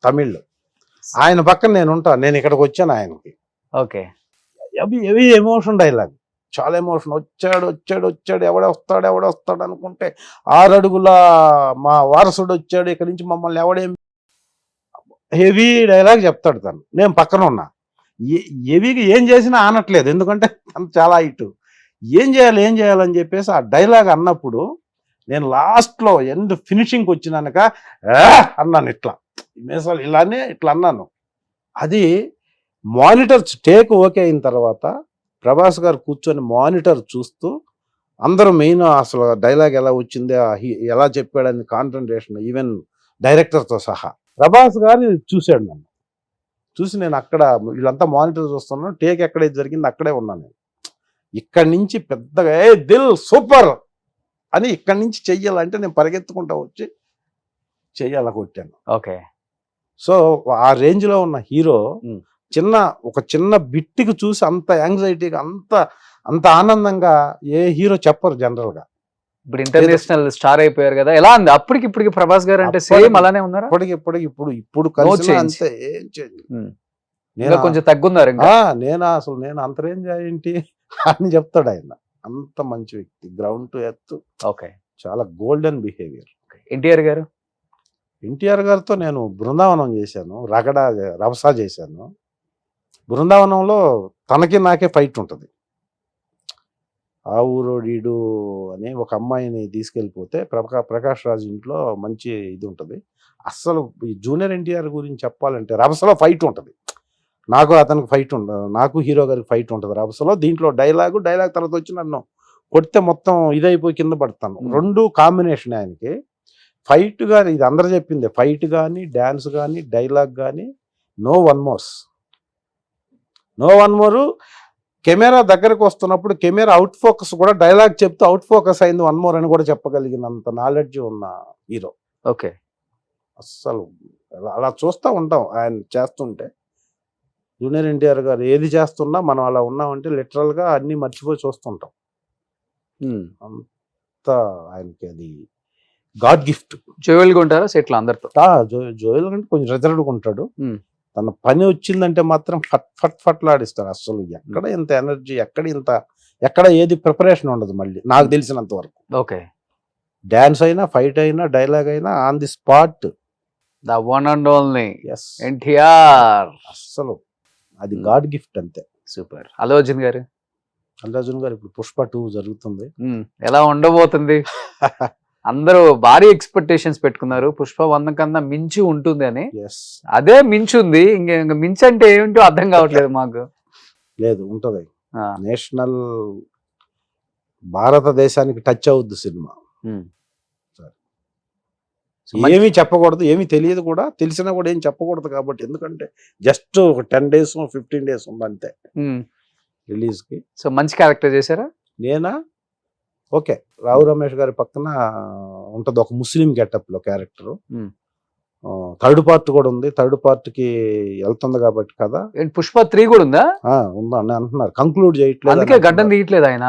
తమిళ్. ఆయన పక్కన నేను ఇక్కడికి వచ్చాను ఆయనకి. ఓకే. హెవీ ఎమోషన్ డైలాగ్, చాలా ఎమోషన్. వచ్చాడు ఎవడొస్తాడు అనుకుంటే 6 అడుగుల మా వారసుడు వచ్చాడు, ఇక్కడి నుంచి మమ్మల్ని ఎవడేం, హెవీ డైలాగ్ చెప్తాడు తను. నేను పక్కన ఉన్నా, హెవీగా ఏం చేసినా ఆనట్లేదు, ఎందుకంటే తను చాలా హైట్. ఏం చేయాలని చెప్పేసి ఆ డైలాగ్ అన్నప్పుడు నేను లాస్ట్లో ఎండ్ ఫినిషింగ్కి వచ్చినాక అన్నాను, ఇట్లా అన్నాను. అది మానిటర్ టేక్ ఓకే అయిన తర్వాత ప్రభాస్ గారు కూర్చొని మానిటర్ చూస్తూ అందరూ మెయిన్ అసలు డైలాగ్ ఎలా వచ్చింది, ఎలా చెప్పాడని కాన్సన్ట్రేషన్, ఈవెన్ డైరెక్టర్తో సహా. ప్రభాస్ గారు చూశాడు నన్ను, చూసి నేను అక్కడ వీళ్ళంతా మానిటర్ చూస్తున్నాను, టేక్ ఎక్కడైతే జరిగింది అక్కడే ఉన్నాను నేను. ఇక్కడి నుంచి పెద్దగా దిల్ సూపర్ అని ఇక్కడి నుంచి చెయ్యాలంటే నేను పరిగెత్తుకుంటా వచ్చి చెయ్యాల కొట్టాను. ఓకే. సో ఆ రేంజ్ లో ఉన్న హీరో ఒక చిన్న బిట్టికి చూసి అంత యాంగ్జైటీగా అంత ఆనందంగా ఏ హీరో చెప్పరు జనరల్ గా. ఇప్పుడు ఇంటర్నేషనల్ స్టార్ అయిపోయారు కదా, ఎలా ఉంది అప్పటికి ఇప్పటికి ప్రభాస్ గారు అంటే సేమ్ అలానే ఉన్నారా? ఇప్పుడు కలిసి అంతే, ఏం చేంజ్. నేను కొంచెం తగ్గున్నారు. నేను అంత రేంజ్ ఏంటి అని చెప్తాడు ఆయన. అంత మంచి వ్యక్తి, గ్రౌండ్ టు ఎర్త్. ఓకే. చాలా గోల్డెన్ బిహేవియర్. ఎన్టీఆర్ గారితో నేను బృందావనం చేశాను, రవసా చేశాను. బృందావనంలో తనకి నాకే ఫైట్ ఉంటుంది. ఆ ఊరోడీడు అని ఒక అమ్మాయిని తీసుకెళ్ళిపోతే ప్రకాష్ రాజ్ ఇంట్లో మంచి ఇది ఉంటుంది. అస్సలు ఈ జూనియర్ ఎన్టీఆర్ గురించి చెప్పాలంటే రవసలో ఫైట్ ఉంటుంది. నాకు అతనికి ఫైట్ ఉండదు, నాకు హీరో గారికి ఫైట్ ఉంటుంది రవసలో. దీంట్లో డైలాగ్ తర్వాత వచ్చి నన్ను కొడితే మొత్తం ఇదైపోయి కింద పడతాను. 2 కాంబినేషన్ ఆయనకి. ఫైట్ కానీ, ఇది అందరూ చెప్పింది, ఫైట్ కానీ, డ్యాన్స్ కానీ, డైలాగ్ కానీ, నో వన్ మోరు. కెమెరా దగ్గరకు వస్తున్నప్పుడు కెమెరా అవుట్ ఫోకస్ కూడా డైలాగ్ చెప్తూ అవుట్ ఫోకస్ అయింది, 1 more అని కూడా చెప్పగలిగినంత నాలెడ్జ్ ఉన్న హీరో. ఓకే. అస్సలు అలా చూస్తూ ఉంటాం ఆయన చేస్తుంటే. జూనియర్ ఎన్టీఆర్ గారు ఏది చేస్తున్నా మనం అలా ఉన్నామంటే లిటరల్గా అన్నీ మర్చిపోయి చూస్తుంటాం. అంత ఆయనకి అది గాడ్ గిఫ్ట్. జోయల్గా ఉంటారా సెట్లు అందరితో? జోయల్ అంటే కొంచెం రిజర్వ్డ్గా ఉంటాడు. తన పని వచ్చిందంటే మాత్రం ఫట్లాడిస్తాడు. అసలు ఎక్కడ ఇంత ఎనర్జీ, ఎక్కడ ఏది ప్రిపరేషన్ ఉండదు మళ్ళీ నాకు తెలిసినంత వరకు. ఓకే. డాన్స్ అయినా, ఫైట్ అయినా, డైలాగ్ అయినా on the spot. The one and only NTR. అస్సలు అది గాడ్ గిఫ్ట్ అంతే. సూపర్. అల్లు అర్జున్ గారు ఇప్పుడు పుష్ప 2 జరుగుతుంది. ఎలా ఉండబోతుంది? అందరూ భారీ ఎక్స్పెక్టేషన్స్ పెట్టుకున్నారు, పుష్ప 1 కన్నా మించి ఉంటుంది అని. అదే మించుంది, ఇంక మించి అంటే ఏమిటో అర్థం కావట్లేదు మాకు. లేదు, ఉంటది. నేషనల్ భారతదేశానికి టచ్ అవుద్ది సినిమా. ఏమీ చెప్పకూడదు, ఏమీ తెలియదు కూడా, తెలిసినా కూడా ఏం చెప్పకూడదు కాబట్టి. ఎందుకంటే జస్ట్ ఒక 10 days 15 days ఉంది అంతే రిలీజ్ కి. సో మంచి క్యారెక్టర్ చేశారా? నేనా? ఓకే. రావు రమేష్ గారి పక్కన ఉంటది ఒక ముస్లిం గెటప్ లో క్యారెక్టర్. 3rd part కూడా ఉంది. 3rd part కి వెళ్తుంది కాబట్టి కదా. పుష్ప 3 కూడా ఉందా? ఉందని అంటున్నారు. కంక్లూడ్ చేయట్లేదు, అందుకే గడ్డం తీయట్లేదు ఆయన.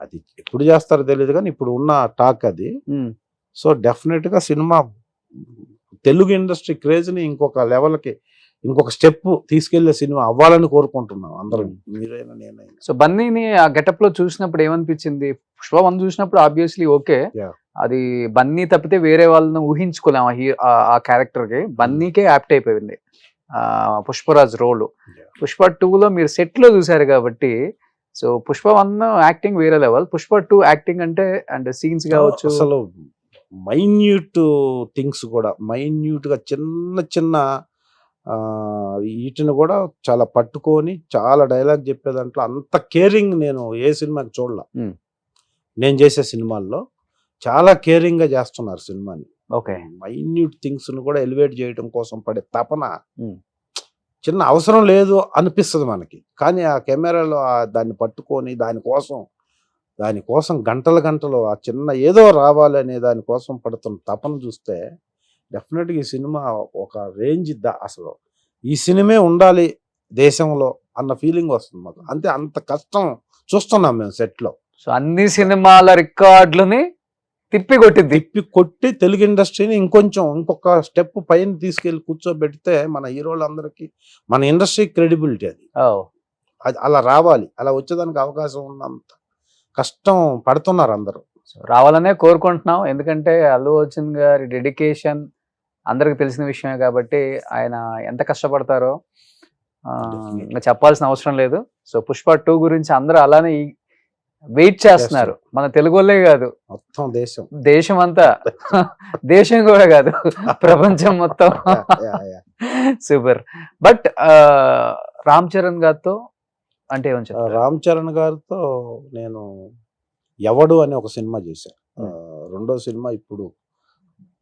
అది ఎప్పుడు చేస్తారో తెలియదు కానీ ఇప్పుడు ఉన్న టాక్ అది. సో డెఫినెట్ గా సినిమా తెలుగు ఇండస్ట్రీ క్రేజ్ ని ఇంకొక లెవెల్కి ఇంకొక స్టెప్ తీసుకెళ్లే సినిమా అవ్వాలని కోరుకుంటున్నాం అందరం, మీరైనా నేనైనా. సో బన్నీని ఆ గెటప్ లో చూసినప్పుడు ఏమనిపించింది? పుష్ప 1 చూసినప్పుడు ఆబ్వియస్లీ ఓకే, Yeah. అది బన్నీ తప్పితే వేరే వాళ్ళని ఊహించుకోలేం ఆ క్యారెక్టర్ కి. బన్నీకే యాప్ట్ అయిపోయింది పుష్పరాజ్ రోల్. Yeah. పుష్ప 2 లో మీరు సెట్ లో చూసారు కాబట్టి, సో పుష్ప 1 యాక్టింగ్ వేరే లెవెల్, పుష్ప 2 యాక్టింగ్ అంటే అండ్ సీన్స్ కావచ్చు, అసలు మైన్యూట్ థింగ్స్ కూడా, మైన్యూట్ గా చిన్న చిన్న వీటిని కూడా చాలా పట్టుకొని చాలా డైలాగ్ చెప్పే దాంట్లో అంత కేరింగ్ నేను ఏ సినిమాకి చూడలే. Hmm. నేను చేసే సినిమాల్లో చాలా కేరింగ్ గా చేస్తున్నారు సినిమాని. ఓకే, మైన్యూట్ థింగ్స్ ను కూడా ఎలివేట్ చేయడం కోసం పడే తపన Hmm. చిన్న అవసరం లేదు అనిపిస్తుంది మనకి, కానీ ఆ కెమెరాలో దాన్ని పట్టుకొని దానికోసం గంటలు గంటలు ఆ చిన్న ఏదో రావాలి అనే దానికోసం పడుతున్న తపన చూస్తే డెఫినెట్గా ఈ సినిమా ఒక రేంజ్ అసలు ఈ సినిమే ఉండాలి దేశంలో అన్న ఫీలింగ్ వస్తుంది మాకు. అంతే, అంత కష్టం చూస్తున్నాం మేము సెట్లో. సో అన్ని సినిమాల రికార్డులని తిప్పి కొట్టి తెలుగు ఇండస్ట్రీని ఇంకొక స్టెప్ పైన తీసుకెళ్లి కూర్చోబెడితే మన హీరోలందరికీ, మన ఇండస్ట్రీ క్రెడిబిలిటీ అది అలా రావాలి. అలా వచ్చేదానికి అవకాశం ఉన్నంత కష్టం పడుతున్నారు అందరూ. రావాలనే కోరుకుంటున్నాం, ఎందుకంటే అల్లు అర్జున్ గారి డెడికేషన్ అందరికి తెలిసిన విషయమే కాబట్టి ఆయన ఎంత కష్టపడతారో ఇంకా చెప్పాల్సిన అవసరం లేదు. సో పుష్ప 2 గురించి అందరూ అలానే వెయిట్ చేస్తున్నారు, మన తెలుగు వాళ్ళే కాదు, మొత్తం దేశం అంతా దేశం కూడా కాదు, ప్రపంచం మొత్తం. సూపర్. బట్ రామ్ చరణ్ గారితో అంటే ఏమని చెప్తారు? రామ్ చరణ్ గారితో నేను ఎవడు అని ఒక సినిమా చేశాను. రెండో సినిమా ఇప్పుడు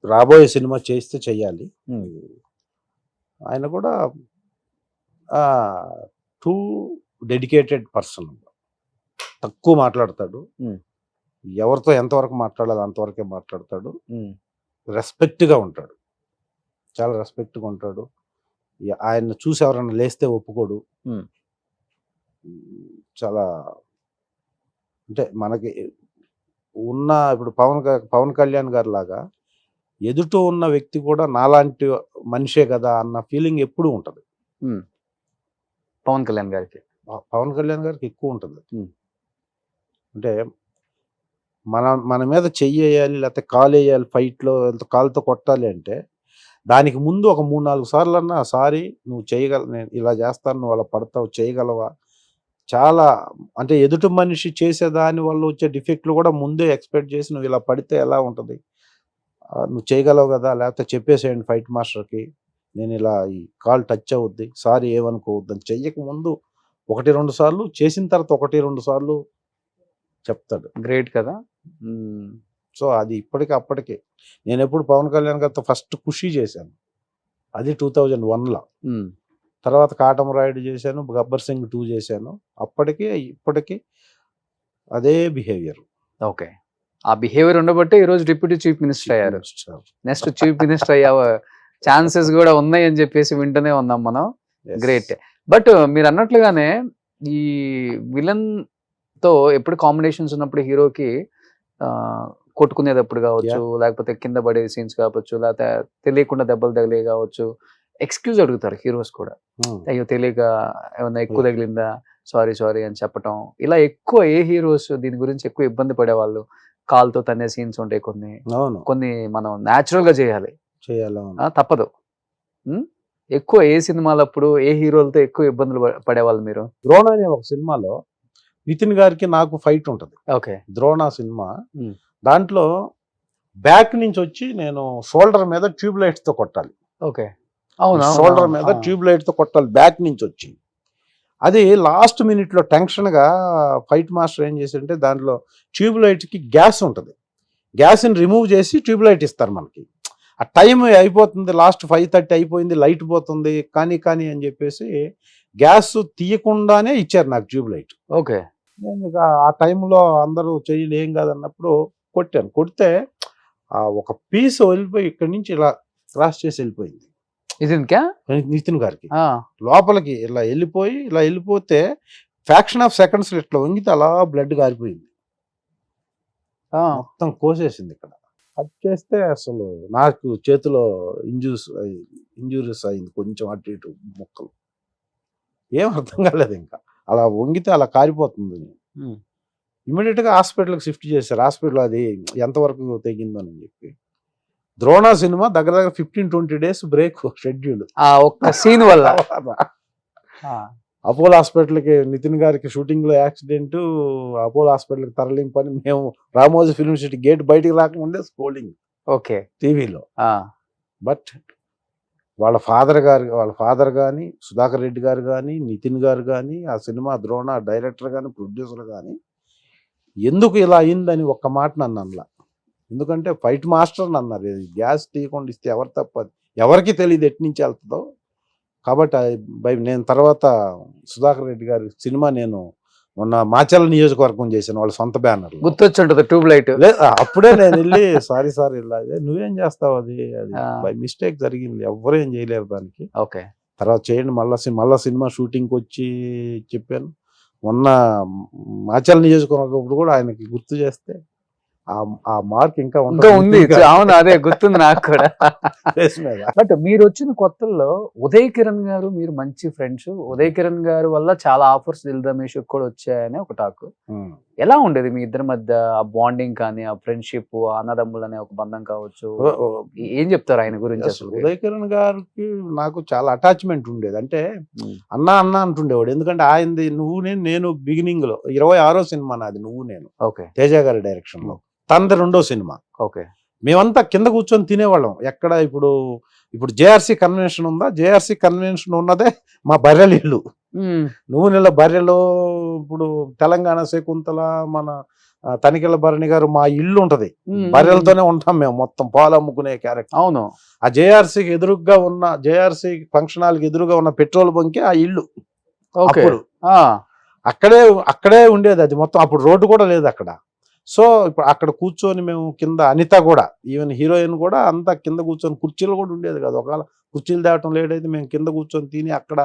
రాబోయే సినిమా చేస్తే చెయ్యాలి. ఆయన కూడా టూ డెడికేటెడ్ పర్సన్, తక్కువ మాట్లాడతాడు, ఎవరితో ఎంతవరకు మాట్లాడాలి అంతవరకే మాట్లాడతాడు, రెస్పెక్ట్గా ఉంటాడు, చాలా రెస్పెక్ట్గా ఉంటాడు. ఆయన చూసి ఎవరైనా లేస్తే ఒప్పుకోడు. చాలా అంటే మనకి ఇప్పుడు పవన్ కళ్యాణ్ గారి లాగా ఎదుట ఉన్న వ్యక్తి కూడా నాలాంటి మనిషే కదా అన్న ఫీలింగ్ ఎప్పుడూ ఉంటుంది పవన్ కళ్యాణ్ గారికి ఎక్కువ ఉంటుంది. అంటే మన మీద చెయ్యి వేయాలి లేకపోతే కాలు వేయాలి, ఫైట్లో కాలుతో కొట్టాలి అంటే దానికి ముందు ఒక 3-4 సార్లు అన్నా సారీ నువ్వు నేను ఇలా చేస్తాను, నువ్వు అలా పడతావు, చేయగలవా, చాలా అంటే ఎదుటి మనిషి చేసేదాని వల్ల వచ్చే డిఫెక్ట్లు కూడా ముందే ఎక్స్పెక్ట్ చేసి నువ్వు ఇలా పడితే ఎలా ఉంటుంది, నువ్వు చేయగలవు కదా, లేకపోతే చెప్పేసేయండి ఫైట్ మాస్టర్కి నేను ఇలా ఈ కాల్ టచ్ అవుద్ది, సారీ ఏమనుకోవద్దు అని చెయ్యక ముందు 1-2 సార్లు, చేసిన తర్వాత 1-2 సార్లు చెప్తాడు. గ్రేట్ కదా. సో అది అప్పటికే నేను ఎప్పుడు పవన్ కళ్యాణ్ గారితో ఫస్ట్ ఖుషి చేశాను, అది 2001లో. తర్వాత కాటమరాయుడు చేశాను, గబ్బర్ సింగ్ 2 చేశాను. ఇప్పటికీ అదే బిహేవియర్. ఓకే, ఆ బిహేవియర్ ఉండబట్టే ఈరోజు డిప్యూటీ చీఫ్ మినిస్టర్ అయ్యారు. నెక్స్ట్ చీఫ్ మినిస్టర్ అయ్యే ఛాన్సెస్ కూడా ఉన్నాయి అని చెప్పేసి వింటూనే ఉన్నాం మనం. గ్రేట్. బట్ మీరు అన్నట్లుగానే ఈ విలన్ తో ఎప్పుడు కాంబినేషన్స్ ఉన్నప్పుడు హీరోకి కొట్టుకునేటప్పుడు కావచ్చు, లేకపోతే కింద పడే సీన్స్ కావచ్చు, లేకపోతే తెలియకుండా దెబ్బలు తగిలే కావచ్చు, ఎక్స్క్యూజ్ అడుగుతారు హీరోస్ కూడా. అయ్యో తెలియక ఏమన్నా ఎక్కువ తగిలిందా, సారీ అని చెప్పటం. ఇలా ఎక్కువ ఏ హీరోస్ దీని గురించి ఎక్కువ ఇబ్బంది పడేవాళ్ళు? కాల్తో తన్నే సీన్స్ ఉంటాయి, కొన్ని మనం న్యాచురల్ గా చేయాలి, తప్పదు. ఎక్కువ ఏ సినిమాలప్పుడు ఏ హీరోలతో ఎక్కువ ఇబ్బందులు పడేవాళ్ళు మీరు? ద్రోణ అనే ఒక సినిమాలో నితిన్ గారికి నాకు ఫైట్ ఉంటుంది. Okay, Drona cinema. దాంట్లో బ్యాక్ నుంచి వచ్చి నేను షోల్డర్ మీద ట్యూబ్ లైట్స్ తో కొట్టాలి. ఓకే, షోల్డర్ మీద ట్యూబ్ లైట్ తో కొట్టాలి బ్యాక్ నుంచి వచ్చి. అది లాస్ట్ మినిట్ లో టెన్షన్ గా ఫైట్ మాస్టర్ ఏం చేసింటే దాంట్లో ట్యూబ్ లైట్ కి గ్యాస్ ఉంటుంది, గ్యాస్ ని రిమూవ్ చేసి ట్యూబ్ లైట్ ఇస్తారు మనకి. ఆ టైం అయిపోతుంది, లాస్ట్ 5:30 అయిపోయింది, లైట్ పోతుంది, కానీ అని చెప్పేసి గ్యాస్ తీయకుండానే ఇచ్చారు నాకు ట్యూబ్ లైట్. ఓకే, నేను ఇక ఆ టైంలో అందరూ చెయ్యలు ఏం కాదన్నప్పుడు కొట్టాను. కొడితే ఒక పీస్ వెళ్ళిపోయి ఇక్కడి నుంచి ఇలా క్రాస్ చేసి వెళ్ళిపోయింది నితిన్ గారికి. లోపలికి ఇలా వెళ్ళిపోతే ఫ్యాక్షన్ ఆఫ్ సెకండ్స్ ఇట్లా వంగితే అలా బ్లడ్ గారిపోయింది, మొత్తం కోసేసింది ఇక్కడ. కట్ చేస్తే అసలు నాకు చేతిలో ఇంజూరీస్ అయింది కొంచెం అటు ఇటు ముక్కలు. ఏం అర్థం కాలేదు ఇంకా. అలా వంగితే అలా కారిపోతుంది. ఇమీడియట్గా హాస్పిటల్కి షిఫ్ట్ చేశారు. హాస్పిటల్ అది ఎంతవరకు తెగిందని చెప్పి. ద్రోణ సినిమా దగ్గర 15-20 days బ్రేక్ షెడ్యూల్. ఆ ఒక్క సీన్ వల్ల. అపోలో హాస్పిటల్కి నితిన్ గారికి షూటింగ్లో యాక్సిడెంట్, అపోలో హాస్పిటల్కి తరలింపని మేము రామోజీ ఫిల్మ్ సిటీ గేట్ బయటికి రాకముందే స్క్రోలింగ్ ఓకే టీవీలో. బట్ వాళ్ళ ఫాదర్ కానీ, సుధాకర్ రెడ్డి గారు కానీ, నితిన్ గారు కానీ, ఆ సినిమా ద్రోణ డైరెక్టర్ కానీ, ప్రొడ్యూసర్ కానీ ఎందుకు ఇలా అయిందని ఒక్క మాట నన్ను అనలా. ఎందుకంటే ఫైట్ మాస్టర్ అన్నారు. గ్యాస్ తీయకుండా ఇస్తే ఎవరు తప్పదు, ఎవరికి తెలియదు ఎటు నుంచి వెళ్తుందో. కాబట్టి నేను తర్వాత సుధాకర్ రెడ్డి గారి సినిమా నేను మొన్న మాచర్ల నియోజకవర్గం చేశాను, వాళ్ళ సొంత బ్యానర్. గుర్తొచ్చుంటది tube light. అప్పుడే నేను వెళ్ళి సారీ ఇలా నువ్వేం చేస్తావు, అది బై మిస్టేక్ జరిగింది, ఎవరు ఏం చేయలేరు దానికి. ఓకే, తర్వాత చేయండి మళ్ళా సినిమా షూటింగ్కి వచ్చి చెప్పాను. మొన్న మాచర్ల నియోజకవర్గం కూడా ఆయనకి గుర్తు చేస్తే ఆ మార్క్ ఇంకా ఉంది. అవును, అదే గుర్తుంది నాకు కూడా. బట్ మీరు వచ్చిన కొత్తల్లో ఉదయ్ కిరణ్ గారు, మీరు మంచి ఫ్రెండ్స్. ఉదయ్ కిరణ్ గారు వల్ల చాలా ఆఫర్స్ దిల్ రమేష్ కూడా వచ్చాయని ఒక టాక్. ఎలా ఉండేది మీ ఇద్దరి మధ్య ఆ బాండింగ్ కానీ, ఆ ఫ్రెండ్షిప్, అన్నదమ్ములు అనే ఒక బంధం కావచ్చు? ఏం చెప్తారు ఆయన గురించి? అసలు ఉదయ్ కిరణ్ గారికి నాకు చాలా అటాచ్మెంట్ ఉండేది. అంటే అన్న అంటుండేవాడు. ఎందుకంటే ఆయనది నేను బిగినింగ్ లో 26వ సినిమా నాది నువ్వు నేను, ఓకే, తేజ గారి డైరెక్షన్ లో. తనది 2వ సినిమా. ఓకే, మేమంతా కింద కూర్చొని తినేవాళ్ళం. ఎక్కడ ఇప్పుడు జేఆర్సీ కన్వెన్షన్ ఉందా, జేఆర్సీ కన్వెన్షన్ ఉన్నదే మా బర్రెల ఇల్లు. నువ్వు నెల బర్రెలో ఇప్పుడు తెలంగాణ శకుంతల, మన తనికెళ్ళ భరణి గారు, మా ఇల్లు ఉంటది, బర్రెలతోనే ఉంటాం మేము, మొత్తం పాలు అమ్ముకునే క్యారెక్టర్. అవును, ఆ జేఆర్సీకి ఎదురుగా ఉన్న, జేఆర్సీ ఫంక్షన్ హాల్కి ఎదురుగా ఉన్న పెట్రోల్ బంకే ఆ ఇల్లు. అప్పుడు అక్కడే ఉండేది అది మొత్తం. అప్పుడు రోడ్డు కూడా లేదు అక్కడ. సో ఇప్పుడు అక్కడ కూర్చొని మేము కింద, అనిత కూడా, ఈవెన్ హీరోయిన్ కూడా అంతా కింద కూర్చొని, కుర్చీలు కూడా ఉండేది కాదు. ఒకవేళ కుర్చీలు తేవటం లేట్ అయితే మేము కింద కూర్చొని తిని అక్కడ.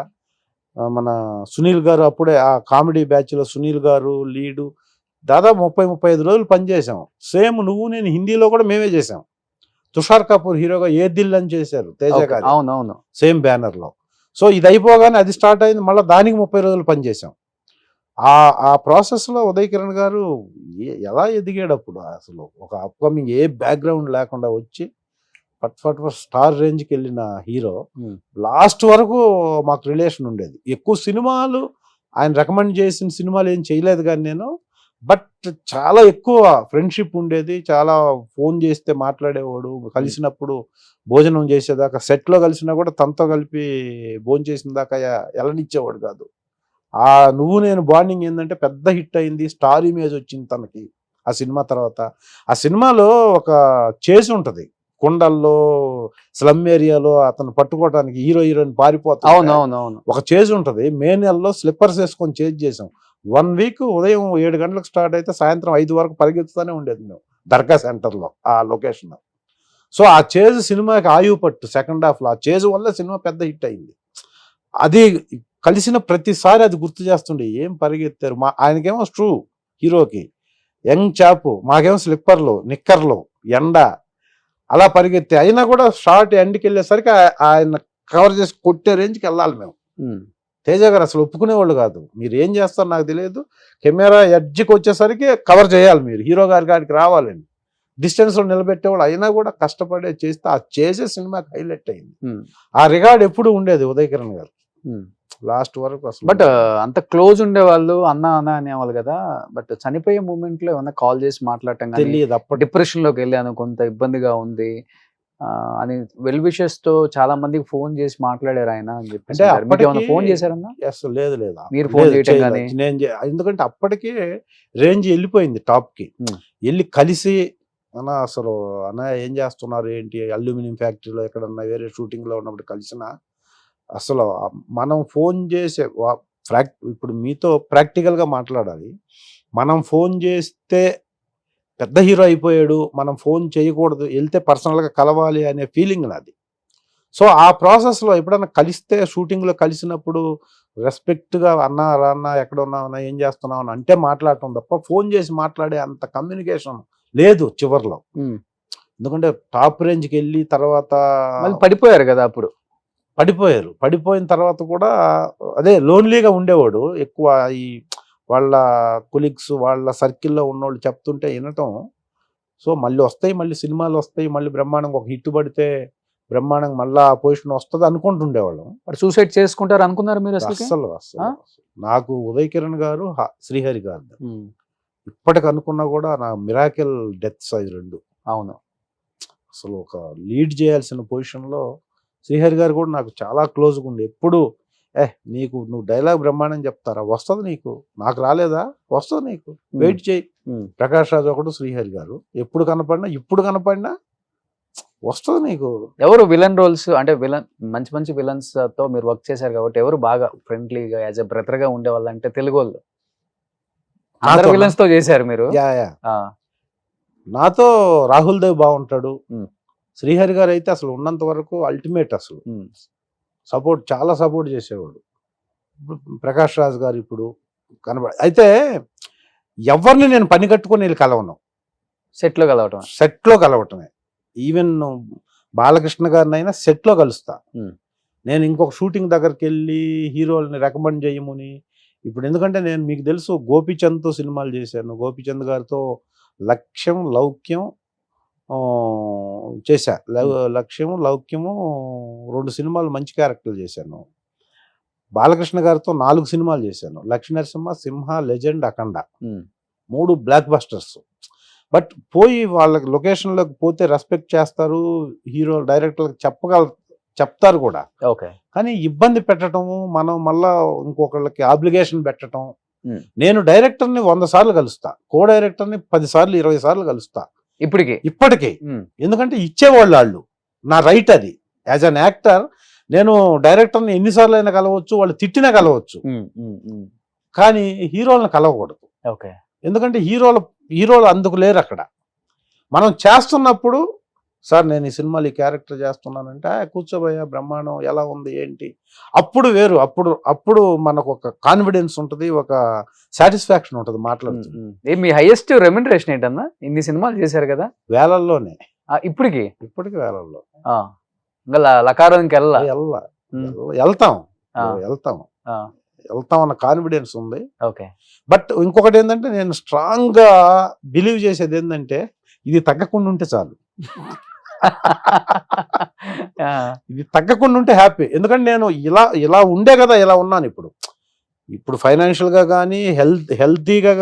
మన సునీల్ గారు అప్పుడే ఆ కామెడీ బ్యాచ్లో సునీల్ గారు లీడు. దాదాపు 30-35 రోజులు పనిచేసాం. సేమ్ నువ్వు నేను హిందీలో కూడా మేమే చేసాం. తుషార్ కపూర్ హీరోగా ఏ దిల్ అని చేశారు తేజ గారు. అవునవును, సేమ్ బ్యానర్ లో. సో ఇది అయిపోగానే అది స్టార్ట్ అయింది, మళ్ళీ దానికి 30 రోజులు పనిచేసాం. ఆ ప్రాసెస్ లో ఉదయ్ కిరణ్ గారు ఎలా ఎదిగాడు అప్పుడు. అసలు ఒక అప్కమింగ్ ఏ బ్యాక్గ్రౌండ్ లేకుండా వచ్చి ఫట్ స్టార్ రేంజ్కి వెళ్ళిన హీరో. లాస్ట్ వరకు మాకు రిలేషన్ ఉండేది. ఎక్కువ సినిమాలు ఆయన రికమెండ్ చేసిన సినిమాలు ఏం చేయలేదు కానీ నేను, బట్ చాలా ఎక్కువ ఫ్రెండ్షిప్ ఉండేది. చాలా ఫోన్ చేస్తే మాట్లాడేవాడు. కలిసినప్పుడు భోజనం చేసేదాకా, సెట్లో కలిసినా కూడా తనతో కలిపి భోజనం చేసిన దాకా ఎలనిచ్చేవాడు కాదు. ఆ నువ్వు నేను బాండింగ్ ఏంటంటే పెద్ద హిట్ అయింది, స్టార్ ఇమేజ్ వచ్చింది తనకి ఆ సినిమా తర్వాత. ఆ సినిమాలో ఒక చేసి ఉంటది, కొండల్లో స్లమ్ ఏరియాలో అతను పట్టుకోవడానికి హీరోయిన్ పారిపోతాడు. ఒక చేజ్ ఉంటది. మే నెలలో స్లిప్పర్స్ వేసుకొని చేజ్ చేసాం. 1 week ఉదయం 7 గంటలకు స్టార్ట్ అయితే సాయంత్రం 5 వరకు పరిగెత్తుతూనే ఉండేది మేము దర్గా సెంటర్లో ఆ లొకేషన్. సో ఆ చేజ్ సినిమాకి ఆయువు పట్టు సెకండ్ హాఫ్లో. ఆ చేజ్ వల్ల సినిమా పెద్ద హిట్ అయింది. అది కలిసిన ప్రతిసారి అది గుర్తు చేస్తుండే, ఏం పరిగెత్తారు. ఆయనకేమో ట్రూ హీరోకి యంగ్ చాపు, మాకేమో స్లిప్పర్లు, నిక్కర్లు, ఎండ, అలా పరిగెత్తే. అయినా కూడా షార్ట్ ఎండ్కి వెళ్ళేసరికి ఆయన కవర్ చేసి కొట్టే రేంజ్కి వెళ్ళాలి మేము. తేజ గారు అసలు ఒప్పుకునేవాళ్ళు కాదు. మీరు ఏం చేస్తారో నాకు తెలియదు, కెమెరా ఎడ్జ్కి వచ్చేసరికి కవర్ చేయాలి, మీరు హీరో గారికి రావాలని డిస్టెన్స్లో నిలబెట్టేవాళ్ళు. అయినా కూడా కష్టపడే చేస్తే ఆ చేసే సినిమాకి హైలైట్ అయింది. ఆ రికార్డ్ ఎప్పుడు ఉండేది ఉదయ్ కిరణ్ గారు లాస్ట్ వరకు. బట్ అంత క్లోజ్ ఉండేవాళ్ళు, అన్న అనేవాళ్ళు కదా. బట్ చనిపోయే మూమెంట్ లో ఏమన్నా కాల్ చేసి మాట్లాడటం తెలియదు. అప్పుడు డిప్రెషన్ లోకి వెళ్ళాను, కొంత ఇబ్బందిగా ఉంది అని వెల్ విషెస్ తో చాలా మందికి ఫోన్ చేసి మాట్లాడారు ఆయన అని చెప్పి. ఫోన్ చేశారన్నా? లేదు, మీరు ఫోన్ చేయటం కానీ? ఎందుకంటే అప్పటికే రేంజ్ వెళ్ళిపోయింది టాప్ కి. వెళ్ళి కలిసి అసలు అన్న ఏం చేస్తున్నారు ఏంటి, అల్యూమినియం ఫ్యాక్టరీలో ఎక్కడన్నా వేరే షూటింగ్ లో ఉన్నప్పుడు కలిసిన, అసలు మనం ఫోన్ చేసే ఇప్పుడు మీతో ప్రాక్టికల్గా మాట్లాడాలి. మనం ఫోన్ చేస్తే పెద్ద హీరో అయిపోయాడు, మనం ఫోన్ చేయకూడదు, వెళ్తే పర్సనల్గా కలవాలి అనే ఫీలింగ్ నాది. సో ఆ ప్రాసెస్లో ఎప్పుడన్నా కలిస్తే, షూటింగ్లో కలిసినప్పుడు రెస్పెక్ట్గా అన్నా రాన్నా ఎక్కడ ఉన్నావన్నా ఏం చేస్తున్నావు అంటే మాట్లాడటం తప్ప ఫోన్ చేసి మాట్లాడే అంత కమ్యూనికేషన్ లేదు చివర్లో. ఎందుకంటే టాప్ రేంజ్కి వెళ్ళి తర్వాత మళ్ళీ పడిపోయారు కదా అప్పుడు. పడిపోయారు. పడిపోయిన తర్వాత కూడా అదే లోన్లీగా ఉండేవాడు. ఎక్కువ ఈ వాళ్ళ కొలీగ్స్ వాళ్ళ సర్కిల్లో ఉన్నోళ్ళు చెప్తుంటే వినటం. సో మళ్ళీ వస్తాయి, మళ్ళీ సినిమాలు వస్తాయి, మళ్ళీ బ్రహ్మాండంగా ఒక హిట్ పడితే బ్రహ్మాండంగా మళ్ళీ ఆ పొజిషన్ వస్తుంది అనుకుంటుండేవాళ్ళం. మరి సూసైడ్ చేసుకుంటారు అనుకున్నారు మీరు అసలు? అస్సలు నాకు ఉదయ్ కిరణ్ గారు, శ్రీహరి గారు ఇప్పటికి అనుకున్నా కూడా నా మిరాకిల్ డెత్స్ అవి రెండు. అవును. అసలు ఒక లీడ్ చేయాల్సిన పొజిషన్లో శ్రీహరి గారు కూడా నాకు చాలా క్లోజ్గా ఉండి ఎప్పుడు నీకు నువ్వు డైలాగ్ బ్రహ్మాండం చెప్తారా, వస్తుంది నీకు, నాకు రాలేదా, వస్తుంది నీకు, వెయిట్ చేయి. ప్రకాష్ రాజ్ ఒకడు, శ్రీహరి గారు ఎప్పుడు కనపడినా ఇప్పుడు కనపడినా వస్తుంది నీకు. ఎవరు విలన్ రోల్స్ అంటే మంచి మంచి విలన్స్ తో మీరు వర్క్ చేశారు కాబట్టి ఎవరు బాగా ఫ్రెండ్లీగా యాజ్ ఎ బ్రదర్ గా ఉండేవాళ్ళు అంటే తెలుగు వాళ్ళు? అందరు విలన్స్ తో చేశారు మీరు. నాతో రాహుల్ దేవ్ బాగుంటాడు. శ్రీహరి గారు అయితే అసలు ఉన్నంత వరకు అల్టిమేట్, అసలు సపోర్ట్, చాలా సపోర్ట్ చేసేవాడు. ఇప్పుడు ప్రకాష్ రాజ్ గారు ఇప్పుడు అయితే ఎవరిని నేను పని కట్టుకొని వెళ్ళి కలవను, సెట్లో కలవటమే. ఈవెన్ బాలకృష్ణ గారిని అయినా సెట్లో కలుస్తా. నేను ఇంకొక షూటింగ్ దగ్గరికి వెళ్ళి హీరోల్ని రికమెండ్ చేయముని ఇప్పుడు, ఎందుకంటే నేను మీకు తెలుసు గోపీచంద్తో సినిమాలు చేశాను. గోపీచంద్ గారితో లక్ష్యం లౌక్యం చేశా. లక్ష్యము లౌక్యము 2 సినిమాలు మంచి క్యారెక్టర్లు చేశాను. బాలకృష్ణ గారితో 4 సినిమాలు చేశాను. Lakshmi Narasimha, Simha, legend, Akhanda 3 blockbusters. But పోయి వాళ్ళకి లొకేషన్లోకి పోతే రెస్పెక్ట్ చేస్తారు, హీరో డైరెక్టర్లకు చెప్తారు కూడా. కానీ ఇబ్బంది పెట్టడము, మనం మళ్ళా ఇంకొకళ్ళకి ఆబ్లిగేషన్ పెట్టడం. నేను డైరెక్టర్ని 100 సార్లు కలుస్తా, కో డైరెక్టర్ని 10 సార్లు 20 సార్లు కలుస్తా ఇప్పటికీ. ఎందుకంటే ఇచ్చేవాళ్ళు వాళ్ళు, నా రైట్ అది. యాజ్ అన్ యాక్టర్ నేను డైరెక్టర్ని ఎన్నిసార్లు అయినా కలవచ్చు, వాళ్ళు తిట్టినా కలవచ్చు, కానీ హీరోలను కలవకూడదు. ఎందుకంటే హీరోలు అందుకు లేరు అక్కడ. మనం చేస్తున్నప్పుడు, సార్ నేను ఈ సినిమాలు ఈ క్యారెక్టర్ చేస్తున్నానంటే కూర్చోబోయా బ్రహ్మాండం, ఎలా ఉంది ఏంటి, అప్పుడు వేరు. అప్పుడు మనకు ఒక కాన్ఫిడెన్స్ ఉంటుంది, ఒక సాటిస్ఫాక్షన్ ఉంటుంది మాట్లాడుతుంది. మీ హైయెస్ట్ రెమ్యునరేషన్ ఏంటన్నా? ఇన్ని సినిమాలు చేశారు కదా, వేలల్లోనే. ఇప్పటికి వేలల్లో. లకారానికి వెళ్తాం అన్న కాన్ఫిడెన్స్ ఉంది. బట్ ఇంకొకటి ఏంటంటే, నేను స్ట్రాంగ్ గా బిలీవ్ చేసేది ఏంటంటే, ఇది తగ్గకుండా ఉంటే చాలు. ఇది తగ్గకుండా ఉంటే హ్యాపీ. ఎందుకంటే నేను ఇలా ఉండే కదా ఇలా ఉన్నాను. ఇప్పుడు ఫైనాన్షియల్ గా కానీ, హెల్తీగా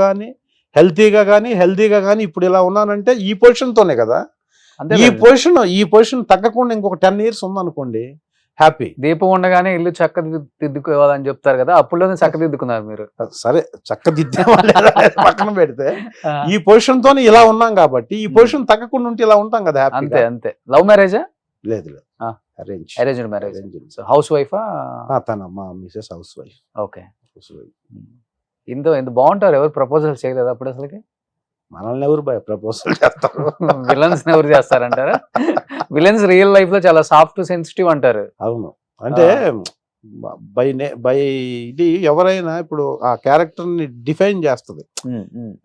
కానీ ఇప్పుడు ఇలా ఉన్నానంటే ఈ పొజిషన్ తోనే కదా. ఈ పొజిషన్ తగ్గకుండా ఇంకొక 10 years ఉందనుకోండి, హ్యాపీ. దీపం ఉండగానే ఇల్లు చక్కదిద్దుకోవాలని చెప్తారు కదా, అప్పుడులోనే చక్కదిద్దుకున్నారు మీరు. సరే, చక్కదిద్దే పక్కన పెడితే ఈ పొజిషన్ తోనే ఇలా ఉన్నాం కాబట్టి, ఈ పొజిషన్ తగ్గకుండా ఉంటే ఇలా ఉంటాం కదా. అంతే. లవ్ మ్యారేజా? లేదు, అరేంజ్డ్ మ్యారేజ్. హౌస్ వైఫా? తన మా మిసెస్ హౌస్ వైఫ్. ఓకే. ఇంత బాగుంటారు. ఎవరు ప్రపోజల్ చేయలేదు అప్పుడు అసలుకి? మనల్ని ఎవరు ప్రపోజల్ చేస్తారు? విలన్స్ ఎవరు చేస్తారంటారా? విలన్స్ రియల్ లైఫ్ లో చాలా సాఫ్ట్ సెన్సిటివ్ అంటారు. అవును, అంటే బై ఇది ఎవరైనా ఇప్పుడు ఆ క్యారెక్టర్ ని డిఫైన్ చేస్తుంది,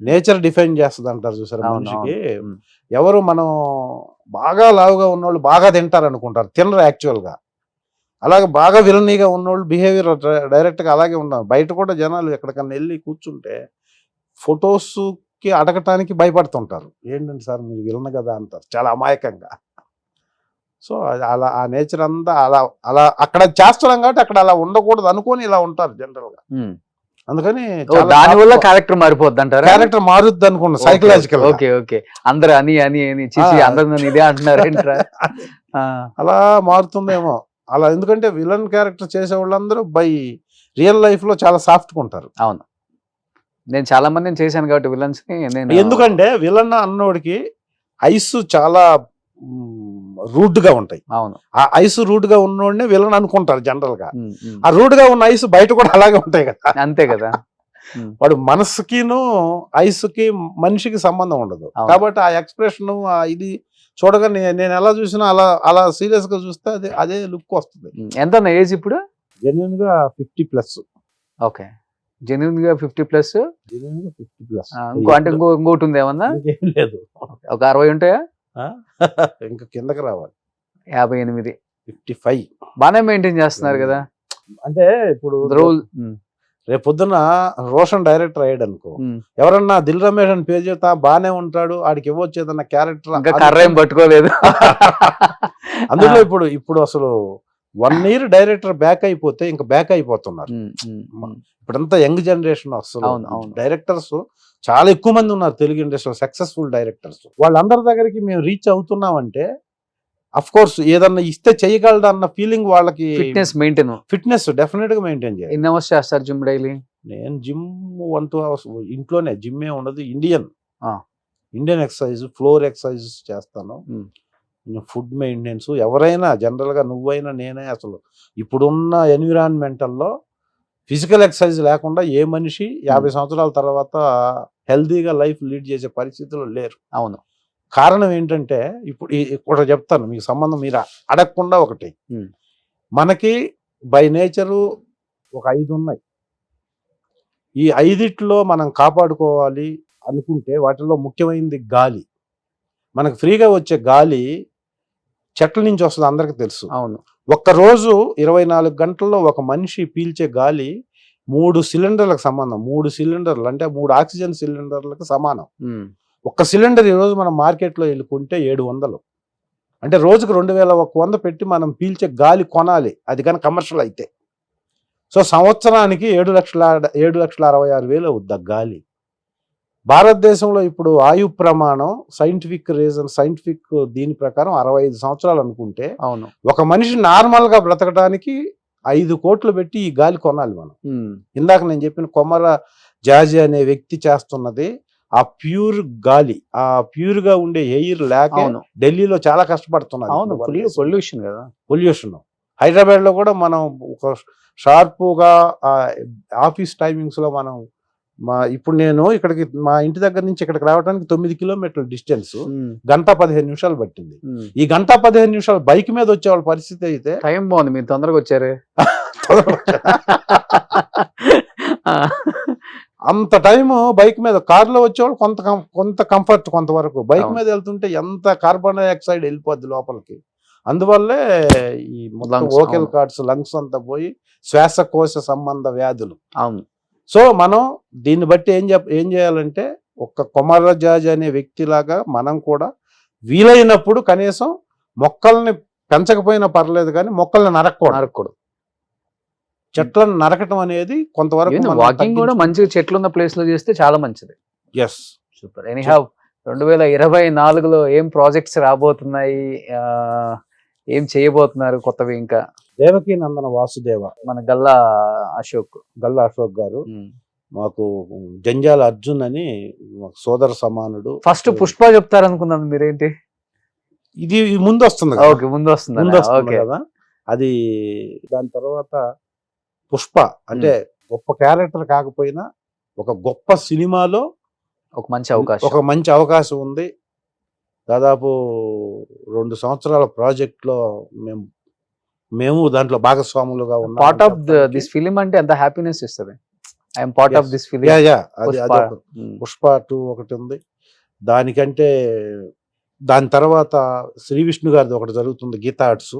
నేచర్ డిఫైన్ చేస్తుంది అంటారు చూసారు మనిషికి. ఎవరు మనం బాగా లావుగా ఉన్నోళ్ళు బాగా తింటారు అనుకుంటారు, తినరు యాక్చువల్ గా. అలాగే బాగా విలనీగా ఉన్నోళ్ళు బిహేవియర్ డైరెక్ట్ గా అలాగే ఉన్నారు. బయట కూడా జనాలు ఎక్కడికన్నా వెళ్ళి కూర్చుంటే ఫొటోస్ కి అడగటానికి భయపడుతుంటారు. ఏంటంటే సార్ మీరు విలన్ కదా అంటారు చాలా అమాయకంగా. సో అలా ఆ నేచర్ అంతా అలా అక్కడ చేస్తున్నాం కాబట్టి అక్కడ అలా ఉండకూడదు అనుకొని ఇలా ఉంటారు జనరల్ గా. అందుకని దానివల్ల క్యారెక్టర్ మారిపోద్ది అంటారు. క్యారెక్టర్ మారుద్ది అనుకున్నా సైకలాజికల్. ఓకే. అందరు అని అందరు ఇదే అంటున్నారు అలా మారుతుందేమో అలా. ఎందుకంటే విలన్ క్యారెక్టర్ చేసే వాళ్ళందరూ బై రియల్ లైఫ్ లో చాలా సాఫ్ట్ గా ఉంటారు. అవును, నేను చాలా మందిని చేశాను కాబట్టి విలన్స్ ని. ఎందుకంటే విలన్ అన్నోడికి ఐస్ చాలా రూడ్ గా ఉంటాయి. అవును, ఆ ఐస్ రూడ్ గా ఉన్నోడిని విలన్ అనుకుంటారు జనరల్ గా. ఆ రూడ్ గా ఉన్న ఐస్ బయట కూడా అలాగే ఉంటాయి కదా. అంతే కదా. వాడు మనసుకిను ఐస్ కి మనిషికి సంబంధం ఉండదు కాబట్టి ఆ ఎక్స్ప్రెషన్ ఇది చూడగా నేను ఎలా చూసినా అలా సీరియస్ గా చూస్తే అదే లుక్ వస్తుంది. ఎంత ఏజ్ ఇప్పుడు? జెన్యున్ గా 50+. ఓకే, జెన్యున్ గా 50+. జెన్యున్ గా 50+. అంటే ఇంకోటి ఉంది ఏమన్నా? లేదు, ఒక 60 ఉంటాయా? ఇంకా కిందకి రావాలి 58. 55. బాగానే మెయింటైన్ చేస్తున్నారు కదా అంటే ఇప్పుడు రోల్. రేపు పొద్దున్న రోషన్ డైరెక్టర్ అయ్యాడు అనుకో, ఎవరన్నా దిల్ రమేష్ అని పేరు చెప్తా బానే ఉంటాడు, ఆడికి ఇవ్వచ్చు ఏదన్నా ఇంకా క్యారెక్టర్ కర్ర ఏం పట్టుకోలేదు. అందులో ఇప్పుడు అసలు 1 year డైరెక్టర్ బ్యాక్ అయిపోతే ఇంకా బ్యాక్ అయిపోతున్నారు. ఇప్పుడంతా యంగ్ జనరేషన్ అసలు అవును. డైరెక్టర్స్ చాలా ఎక్కువ మంది ఉన్నారు తెలుగు ఇండస్ట్రీలో, సక్సెస్ఫుల్ డైరెక్టర్స్. వాళ్ళందరి దగ్గరికి మేము రీచ్ అవుతున్నామంటే అఫ్ కోర్స్ ఏదన్నా ఇస్తే చేయగలడు అన్న ఫీలింగ్ వాళ్ళకి. ఫిట్నెస్ డెఫినెట్ గా మెయింటైన్ చేయాలి. ఎన్ని అవర్స్ చేస్తారు జిమ్ డైలీ? నేను జిమ్ 1-2 hours ఇంట్లోనే, జిమ్ ఏ ఉండదు, ఇండియన్ ఎక్సర్సైజ్, ఫ్లోర్ ఎక్సర్సైజ్ చేస్తాను. ఫుడ్ మెయింటెనెన్స్ ఎవరైనా జనరల్ గా నువ్వైనా నేనే అసలు ఇప్పుడున్న ఎన్విరాన్మెంటల్లో ఫిజికల్ ఎక్సర్సైజ్ లేకుండా ఏ మనిషి 50 సంవత్సరాల తర్వాత హెల్దీగా లైఫ్ లీడ్ చేసే పరిస్థితుల్లో లేరు. అవును. కారణం ఏంటంటే ఇప్పుడు చెప్తాను మీకు సంబంధం, మీరు అడగకుండా ఒకటి, మనకి బై నేచరు ఒక 5 ఉన్నాయి. ఈ 5 మనం కాపాడుకోవాలి అనుకుంటే వాటిల్లో ముఖ్యమైనది గాలి. మనకు ఫ్రీగా వచ్చే గాలి చెట్ల నుంచి వస్తుంది, అందరికీ తెలుసు. అవును. ఒక్కరోజు 24 గంటల్లో ఒక మనిషి పీల్చే గాలి 3 సిలిండర్లకు సంబంధం. 3 సిలిండర్లు అంటే 3 ఆక్సిజన్ సిలిండర్లకు సమానం. ఒక్క సిలిండర్ ఈరోజు మనం మార్కెట్లో వెళ్ళుకుంటే 700, అంటే రోజుకు 2100 పెట్టి మనం పీల్చే గాలి కొనాలి, అది కానీ కమర్షియల్ అయితే. సో సంవత్సరానికి 7,66,000 అవుద్ది గాలి. భారతదేశంలో ఇప్పుడు ఆయు ప్రమాణం సైంటిఫిక్ దీని ప్రకారం 65 సంవత్సరాలు అనుకుంటే, అవును, ఒక మనిషి నార్మల్ గా బ్రతకడానికి 5 కోట్లు పెట్టి ఈ గాలి కొనాలి మనం. ఇందాక నేను చెప్పిన కొమర జాజి అనే వ్యక్తి చేస్తున్నది ఆ ప్యూర్ గాలి, ఆ ప్యూర్ గా ఉండే ఎయిర్ లేక ఢిల్లీలో చాలా కష్టపడుతున్నారు. పొల్యూషన్. హైదరాబాద్ లో కూడా మనం ఒక షార్ప్గా ఆఫీస్ టైమింగ్స్ లో మనం ఇప్పుడు నేను ఇక్కడికి మా ఇంటి దగ్గర నుంచి ఇక్కడికి రావడానికి 9 కిలోమీటర్ల డిస్టెన్స్, 1:15 పట్టింది. ఈ 1:15 బైక్ మీద వచ్చే వాళ్ళ పరిస్థితి అయితే. టైం బాగుంది, మీరు తొందరగా వచ్చారే. అంత టైం బైక్ మీద, కార్లో వచ్చేవాళ్ళు కొంత కంఫర్ట్ కొంతవరకు, బైక్ మీద వెళ్తుంటే ఎంత కార్బన్ డైఆక్సైడ్ వెళ్ళిపోద్ది లోపలికి. అందువల్లే ఈ మొత్తం వోకల్ కార్డ్స్, లంగ్స్ అంతా పోయి శ్వాసకోశ సంబంధ వ్యాధులు. అవును. సో మనం దీన్ని బట్టి ఏం చేయాలంటే, ఒక కొమరజాజి అనే వ్యక్తిలాగా మనం కూడా వీలైనప్పుడు కనీసం మొక్కల్ని పెంచకపోయినా పర్లేదు కానీ మొక్కల్ని నరకకూడదు. చెట్లను నరకటం అనేది కొంతవరకు వాకింగ్ కూడా మంచిగా చెట్లు ఉన్న ప్లేస్ లో చేస్తే చాలా మంచిది. Yes, super. ఎనీహౌ 2024లో ఏం ప్రాజెక్ట్స్ రాబోతున్నాయి, ఏం చేయబోతున్నారు కొత్తవి? ఇంకా దేవకీ నందన వాసుదేవ, మన గల్లా అశోక్ గారు మాకు జంజాల అర్జున్ అని సోదర సమానుడు. ఫస్ట్ పుష్ప చెప్తారు అనుకున్నాను, మీరేంటి ఇది ముందు వస్తుంది కదా అది. దాని తర్వాత పుష్ప అంటే గొప్ప క్యారెక్టర్ కాకపోయినా ఒక గొప్ప సినిమాలో ఒక మంచి అవకాశం ఉంది. దాదాపు 2 సంవత్సరాల ప్రాజెక్ట్ లో మేము దాంట్లో భాగస్వాములుగా ఉన్నాం. పార్ట్ ఆఫ్ దిస్ ఫిలిం అంటే ఎంత హ్యాపీనెస్ ఇస్తుంది. I'm part of this film. Pushpa 2 ఒకటి ఉంది. దానికంటే దాని తర్వాత శ్రీ విష్ణు గారిది ఒకటి జరుగుతుంది, గీతా ఆర్ట్స్.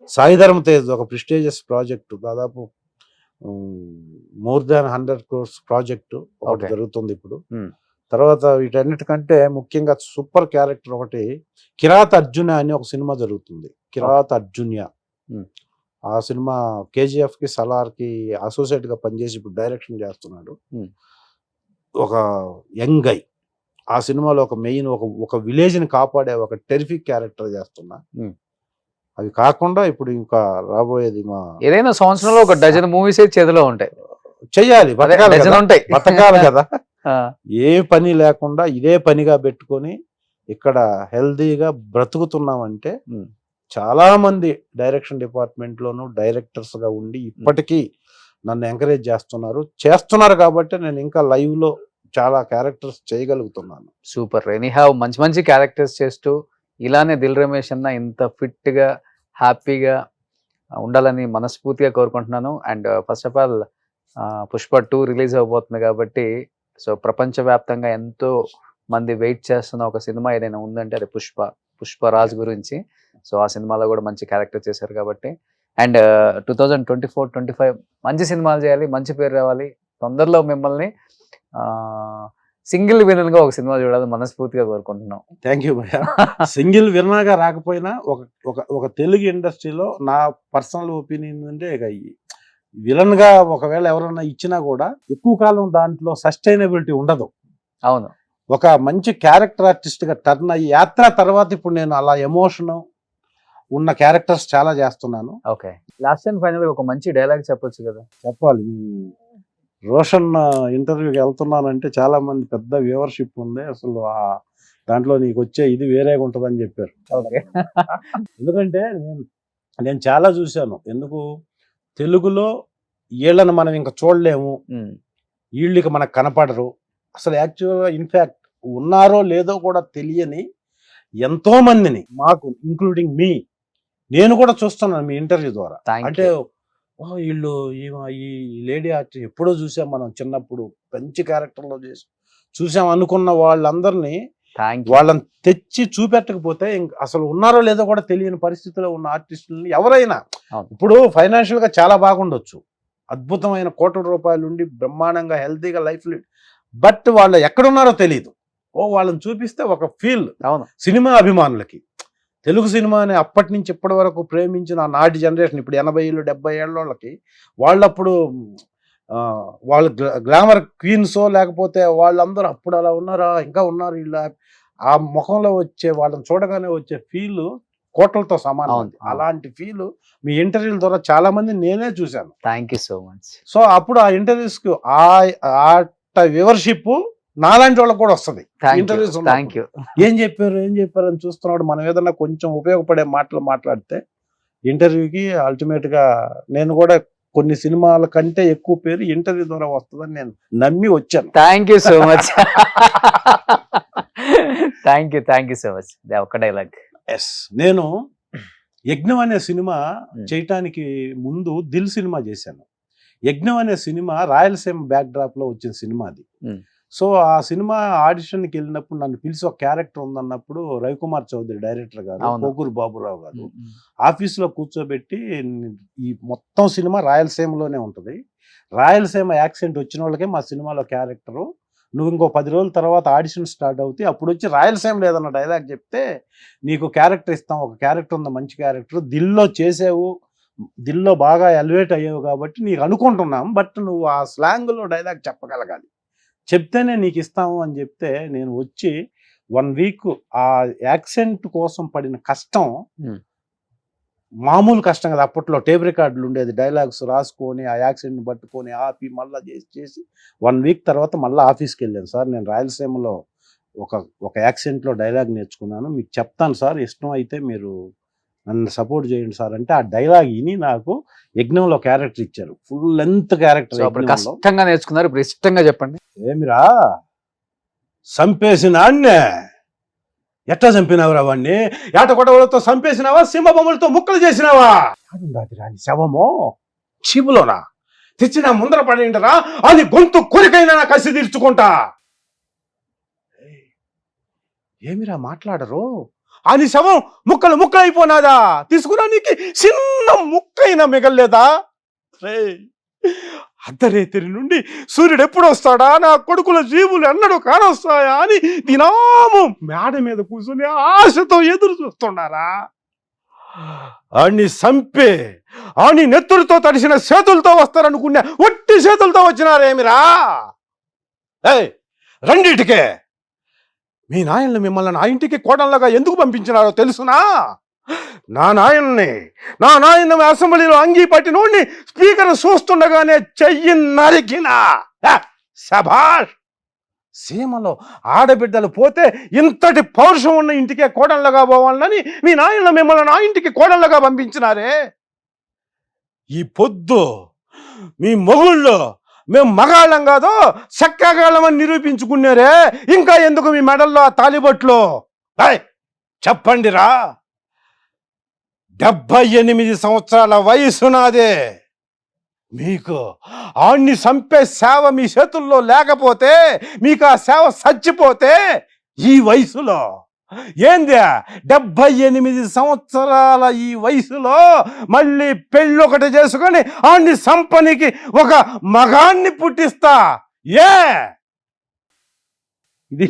సాయి ధర్మ తేజ్ ఒక ప్రెస్టీజియస్ ప్రాజెక్టు, దాదాపు more than 100 crores ప్రాజెక్టు ఒకటి జరుగుతుంది ఇప్పుడు. తర్వాత వీటన్నిటికంటే ముఖ్యంగా సూపర్ క్యారెక్టర్ ఒకటి కిరాత్ అర్జున అని ఒక సినిమా జరుగుతుంది, కిరాత్ అర్జున్య. ఆ సినిమా కేజీఎఫ్ కి సలార్ కి అసోసియేట్ గా పనిచేసి ఇప్పుడు డైరెక్షన్ చేస్తున్నాడు. ఒక యంగ్ గై. ఆ సినిమాలో ఒక మెయిన్ ఒక విలేజ్ ని కాపాడే ఒక టెరిఫిక్ క్యారెక్టర్ చేస్తున్నా. అవి కాకుండా ఇప్పుడు ఇంకా రాబోయేది మా ఏదైనా సంవత్సరంలో ఒక డజన్ మూవీస్ చేతిలో ఉంటాయి, చెయ్యాలి, బతకాలి కదా. ఏ పని లేకుండా ఇదే పనిగా పెట్టుకొని ఇక్కడ హెల్దీగా బ్రతుకుతున్నామంటే చాలా మంది డైరెక్షన్ డిపార్ట్మెంట్ లోను డైరెక్టర్స్ గా ఉండి ఇప్పటికీ నన్ను ఎంకరేజ్ చేస్తున్నారు కాబట్టి నేను ఇంకా లైవ్ లో చాలా క్యారెక్టర్స్ చేయగలుగుతున్నాను. సూపర్. ఎనీహౌ మంచి మంచి క్యారెక్టర్స్ చేస్తూ ఇలానే దిల్ రమేష్ అన్న ఇంత ఫిట్ గా హ్యాపీగా ఉండాలని మనస్ఫూర్తిగా కోరుకుంటున్నాను. And first of all Pushpa 2 release అవబోతుంది కాబట్టి, సో ప్రపంచవ్యాప్తంగా ఎంతో మంది వెయిట్ చేస్తున్న ఒక సినిమా ఏదైనా ఉందంటే అది పుష్పరాజ్ గురించి. సో ఆ సినిమాలో కూడా మంచి క్యారెక్టర్ చేశారు కాబట్టి. అండ్ 2024-25 మంచి సినిమాలు చేయాలి, మంచి పేరు రావాలి. తొందరలో మిమ్మల్ని సింగిల్ విలన్ గా ఒక సినిమా చూడాలని మనస్ఫూర్తిగా కోరుకుంటున్నాం. థ్యాంక్ యూ భయ్యా. సింగిల్ విలన్ గా రాకపోయినా ఒక తెలుగు ఇండస్ట్రీలో నా పర్సనల్ ఒపీనియన్ అంటే ఇక విలన్ గా ఒకవేళ ఎవరైనా ఇచ్చినా కూడా ఎక్కువ కాలం దాంట్లో సస్టైనబిలిటీ ఉండదు. అవును, ఒక మంచి క్యారెక్టర్ ఆర్టిస్ట్ గా టర్న్ అయ్యి యాత్ర తర్వాత ఇప్పుడు నేను అలా ఎమోషన్ ఉన్న క్యారెక్టర్స్ చాలా చేస్తున్నాను. ఓకే. లాస్ట్ అండ్ ఫైనల్ ఒక మంచి డైలాగ్ చెప్పొచ్చు కదా. చెప్పాలి. రోషన్ ఇంటర్వ్యూకి వెళ్తున్నానంటే చాలా మంది పెద్ద వ్యూవర్షిప్ ఉంది, అసలు దాంట్లో నీకు వచ్చే ఇది వేరేగా ఉంటుందని చెప్పారు. ఓకే. ఎందుకంటే నేను చాలా చూశాను. ఎందుకు తెలుగులో వీళ్ళని మనం ఇంకా చూడలేము, వీళ్ళకి మనకు కనపడరు, అసలు యాక్చువల్గా ఇన్ఫ్యాక్ట్ ఉన్నారో లేదో కూడా తెలియని ఎంతో మందిని, మాకు ఇంక్లూడింగ్ మీ, నేను కూడా చూస్తున్నాను మీ ఇంటర్వ్యూ ద్వారా. అంటే వీళ్ళు ఈ లేడీ ఆర్టిస్ట్ ఎప్పుడో చూసాం మనం చిన్నప్పుడు, మంచి క్యారెక్టర్లో చూసాం అనుకున్న వాళ్ళందరినీ వాళ్ళని తెచ్చి చూపెట్టకపోతే అసలు ఉన్నారో లేదో కూడా తెలియని పరిస్థితిలో ఉన్న ఆర్టిస్టులని ఎవరైనా, ఇప్పుడు ఫైనాన్షియల్ గా చాలా బాగుండొచ్చు, అద్భుతమైన కోట్ల రూపాయలు ఉండి బ్రహ్మాండంగా హెల్తీగా లైఫ్, బట్ వాళ్ళు ఎక్కడున్నారో తెలియదు. వాళ్ళని చూపిస్తే ఒక ఫీల్. సినిమా అభిమానులకి, తెలుగు సినిమాని అప్పటి నుంచి ఇప్పటి వరకు ప్రేమించిన నాటి జనరేషన్, ఇప్పుడు 80-70 ఏళ్ళ వాళ్ళకి, వాళ్ళప్పుడు వాళ్ళు గ్లామర్ క్వీన్సో లేకపోతే వాళ్ళందరూ అప్పుడు అలా ఉన్నారా, ఇంకా ఉన్నారు వీళ్ళ, ఆ ముఖంలో వచ్చే వాళ్ళని చూడగానే వచ్చే ఫీల్ కోట్లతో సమానం. అలాంటి ఫీల్ మీ ఇంటర్వ్యూల ద్వారా చాలా మంది నేనే చూశాను. Thank you so much. So అప్పుడు ఆ ఇంటర్వ్యూస్ కి ఆ వ్యూవర్షిప్ నాలాంటి వాళ్ళకి కూడా వస్తుంది. ఇంటర్వ్యూస్ ఏం చెప్పారు అని చూస్తున్నాడు. మనం ఏదన్నా కొంచెం ఉపయోగపడే మాటలు మాట్లాడితే ఇంటర్వ్యూకి అల్టిమేట్ గా నేను కూడా కొన్ని సినిమాల కంటే ఎక్కువ పేరు ఇంటర్వ్యూ ద్వారా వస్తుందని నేను నమ్మి వచ్చాను. Thank you so much. Thank you so much. ఒక డైలాగ్. ఎస్, నేను యజ్ఞం అనే సినిమా చేయటానికి ముందు దిల్ సినిమా చేశాను. యజ్ఞం అనే సినిమా రాయలసీమ బ్యాక్ డ్రాప్ లో వచ్చిన సినిమా అది. సో ఆ సినిమా ఆడిషన్కి వెళ్ళినప్పుడు నన్ను పిలిచి ఒక క్యారెక్టర్ ఉందన్నప్పుడు రవికుమార్ చౌదరి డైరెక్టర్ గారు, కోకూరు బాబురావు గారు ఆఫీసులో కూర్చోబెట్టి, ఈ మొత్తం సినిమా రాయలసీమలోనే ఉంటుంది, రాయలసీమ యాక్సెంట్ వచ్చిన వాళ్ళకే మా సినిమాలో క్యారెక్టరు, నువ్వు ఇంకో 10 రోజుల తర్వాత ఆడిషన్ స్టార్ట్ అవుతాయి, అప్పుడు వచ్చి రాయలసీమలో ఏదన్నా డైలాగ్ చెప్తే నీకు క్యారెక్టర్ ఇస్తాం, ఒక క్యారెక్టర్ ఉంది మంచి క్యారెక్టర్, దిల్లో చేసావు, దిల్లో బాగా ఎలివేట్ అయ్యావు కాబట్టి నీకు అనుకుంటున్నాం, బట్ నువ్వు ఆ స్లాంగ్లో డైలాగ్ చెప్పగలగాలి, చెప్తేనే నీకు ఇస్తాము అని చెప్తే నేను వచ్చి 1 వీక్ ఆ యాక్సెంట్ కోసం పడిన కష్టం మామూలు కష్టం కదా. అప్పట్లో టేప్ రికార్డులు ఉండేది, డైలాగ్స్ రాసుకొని ఆ యాక్సెంట్ని పట్టుకొని ఆపి మళ్ళీ చేసి 1 వీక్ తర్వాత మళ్ళీ ఆఫీస్కి వెళ్ళాను. సార్ నేను రాయలసీమలో ఒక యాక్సెంట్లో డైలాగ్ నేర్చుకున్నాను, మీకు చెప్తాను సార్, ఇష్టం అయితే మీరు నన్ను సపోర్ట్ చేయండి సార్ అంటే ఆ డైలాగ్ విని నాకు యజ్ఞంలో క్యారెక్టర్ ఇచ్చారు, ఫుల్ లెంత్ క్యారెక్టర్. కష్టంగా నేర్చుకున్నారు, ఇప్పుడు ఇష్టంగా చెప్పండి. ఏమిరా చంపేసిన ఆన్నే ఎట్లా చంపినావురా వాడిని, ఏట కొడవలతో చంపేసినావా, సింహబొమ్మలతో ముక్కలు చేసినావా, రాని శవమో చీపులోనా తెచ్చిన ముందర పడేంటరా, అది గొంతు కొరికైనా కసి తీర్చుకుంటా. ఏమిరా మాట్లాడరు, అని శవం ముక్కలు అయిపోనాదా, తీసుకురా నీకు చిన్న ముక్కైనా మిగల్లేదా, అర్ధరేత్రి నుండి సూర్యుడు ఎప్పుడు వస్తాడా, నా కొడుకుల జీవులు ఎన్నడూ కానొస్తాయా అని దినాము మేడ మీద కూర్చొని ఆశతో ఎదురు చూస్తున్నారా, ఆడిని చంపే ఆని నెత్తులతో తడిసిన చేతులతో వస్తారనుకున్నా ఒట్టి చేతులతో వచ్చినారేమిరా, రెండిటికే మీ నాయన్ని మిమ్మల్ని నా ఇంటికి కోడళ్ళగా ఎందుకు పంపించినారో తెలుసునా, నా నాయన్ని అసెంబ్లీలో అంగీ పట్టినోడిని స్పీకర్ చూస్తుండగానే చెయ్యి నరికిన శభాష్, సీమలో ఆడబిడ్డలు పోతే ఇంతటి పౌరుషం ఉన్న ఇంటికే కోడళ్ళగా పోవాలని మీ నాయన మిమ్మల్ని నా ఇంటికి కోడళ్ళగా పంపించినారే, ఈ పొద్దు మీ మొగుళ్ళు మేము మగాళ్ళం కాదు చక్కగాళ్ళమని నిరూపించుకున్నారే, ఇంకా ఎందుకు మీ మెడల్లో ఆ తాలిబొట్లు, చెప్పండిరా, 78 సంవత్సరాల వయసు నాదే, మీకు ఆడిని చంపే సేవ మీ చేతుల్లో లేకపోతే, మీకు ఆ సేవ చచ్చిపోతే ఈ వయసులో ఏంది 78 సంవత్సరాల ఈ వయసులో మళ్ళీ పెళ్ళొకటి చేసుకొని ఆడిని సంపనికి ఒక మగాన్ని పుట్టిస్తా ఏ ఇది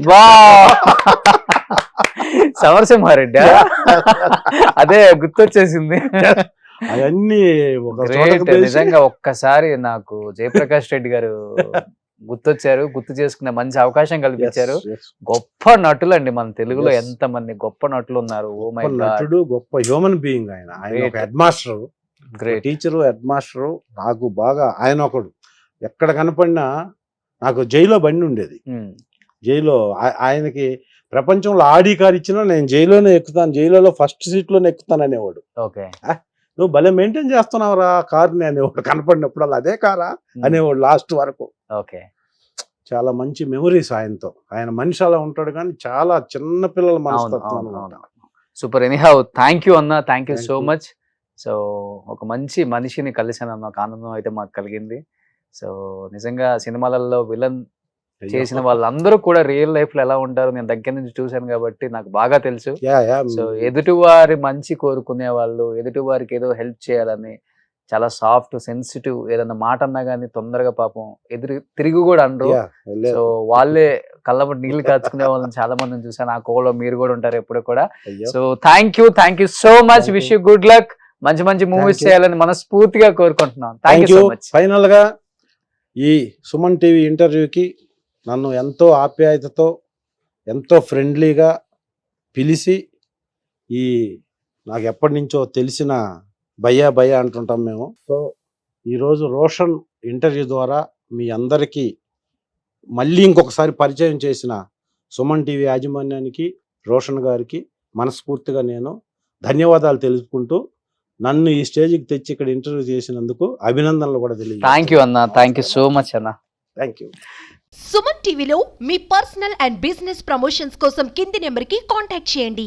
సమరసింహారెడ్డి అదే గుర్తొచ్చేసింది. అవన్నీ ఒక Great. చోటకు పేర్చి- నిజంగా ఒక్కసారి నాకు జయప్రకాష్ రెడ్డి గారు గుర్తొచ్చారు, గుర్తు చేసుకునే మంచి అవకాశం కల్పించారు. Yes, yes. గొప్ప నటులు అండి మన తెలుగులో, Yes. ఎంత మంది గొప్ప నటులు ఉన్నారు. ఓ మై గొప్ప గాడ్, నటుడు, గొప్ప హ్యూమన్ బీయింగ్ ఆయన. ఆయన ఒక Great. Head master, great. Teacher, head master. నాకు బాగా ఆయన ఒకడు. ఎక్కడ కనపడినా నాకు జైల్లో బండి ఉండేది. జైల్లో ఆయనకి ప్రపంచంలో ఆడి కార్ ఇచ్చినా నేను జైల్లోనే ఎక్కుతాను, జైల్లో ఫస్ట్ సీట్లోనే ఎక్కుతాను అనేవాడు. ఓకే, నువ్వు భలే మెయింటైన్ చేస్తున్నావురా కార్ని అనేవాడు. కనపడినప్పుడు అలా అదే కారా అనేవాడు లాస్ట్ వరకు. ఓకే, చాలా మంచి మెమరీస్ ఆయనతో. ఆయన మనిషి అలా ఉంటాడు కానీ చాలా చిన్న పిల్లల మనస్తత్వం అవును, అన్నమాట. సూపర్. ఎనీహౌ థ్యాంక్ యూ అన్న, thank you Thank so you. Much. So ఒక మంచి మనిషిని కలిసాను, ఒక ఆనందం అయితే మాకు కలిగింది. సో నిజంగా సినిమాలలో విలన్ చేసిన వాళ్ళందరూ కూడా రియల్ లైఫ్ లో ఎలా ఉంటారో నేను దగ్గర నుంచి చూశాను కాబట్టి నాకు బాగా తెలుసు. Yeah, yeah. సో ఎదుటివారి మంచి కోరుకునే వాళ్ళు, ఎదుటి వారికి ఏదో హెల్ప్ చేయాలని చాలా సాఫ్ట్, సెన్సిటివ్, ఏదన్నా మాట అన్నా కానీ తొందరగా పాపం తిరిగి కూడా అనరు. యా, వెళ్ళే. సో వాళ్ళే కళ్ళబట్టి నీళ్లు కాచుకునే వాళ్ళని చాలా మందిని చూసాను. ఆ కోలో మీరు కూడా ఉంటారు ఎప్పుడు కూడా. అయ్యో. So thank you so much. Thank wish you. You good luck. మంచి మంచి మూవీస్ you. చేయాలని మనస్ఫూర్తిగా కోరుకుంటున్నాం. Thank thank you you. So much. Final గా ఈ సుమన్ టీవీ ఇంటర్వ్యూకి నన్ను ఎంతో ఆప్యాయతతో, ఎంతో ఫ్రెండ్లీగా పిలిచి, ఈ నాకు ఎప్పటి నుంచో తెలిసిన భయ్యా భయ్యా అంటుంటాం మేము. సో ఈరోజు రోషన్ ఇంటర్వ్యూ ద్వారా మీ అందరికీ మళ్ళీ ఇంకొకసారి పరిచయం చేసిన సుమన్ టీవీ యాజమాన్యానికి, రోషన్ గారికి మనస్ఫూర్తిగా నేను ధన్యవాదాలు తెలుపుకుంటూ, నన్ను ఈ స్టేజ్కి తెచ్చి ఇక్కడ ఇంటర్వ్యూ చేసినందుకు అభినందనలు కూడా థ్యాంక్ యూ అన్న, థ్యాంక్ యూ సో మచ్ అన్న. Thank you. సుమన్ టీవీలో మీ పర్సనల్ అండ్ బిజినెస్ ప్రమోషన్స్ కోసం కింది నెంబర్కి కాంటాక్ట్ చేయండి.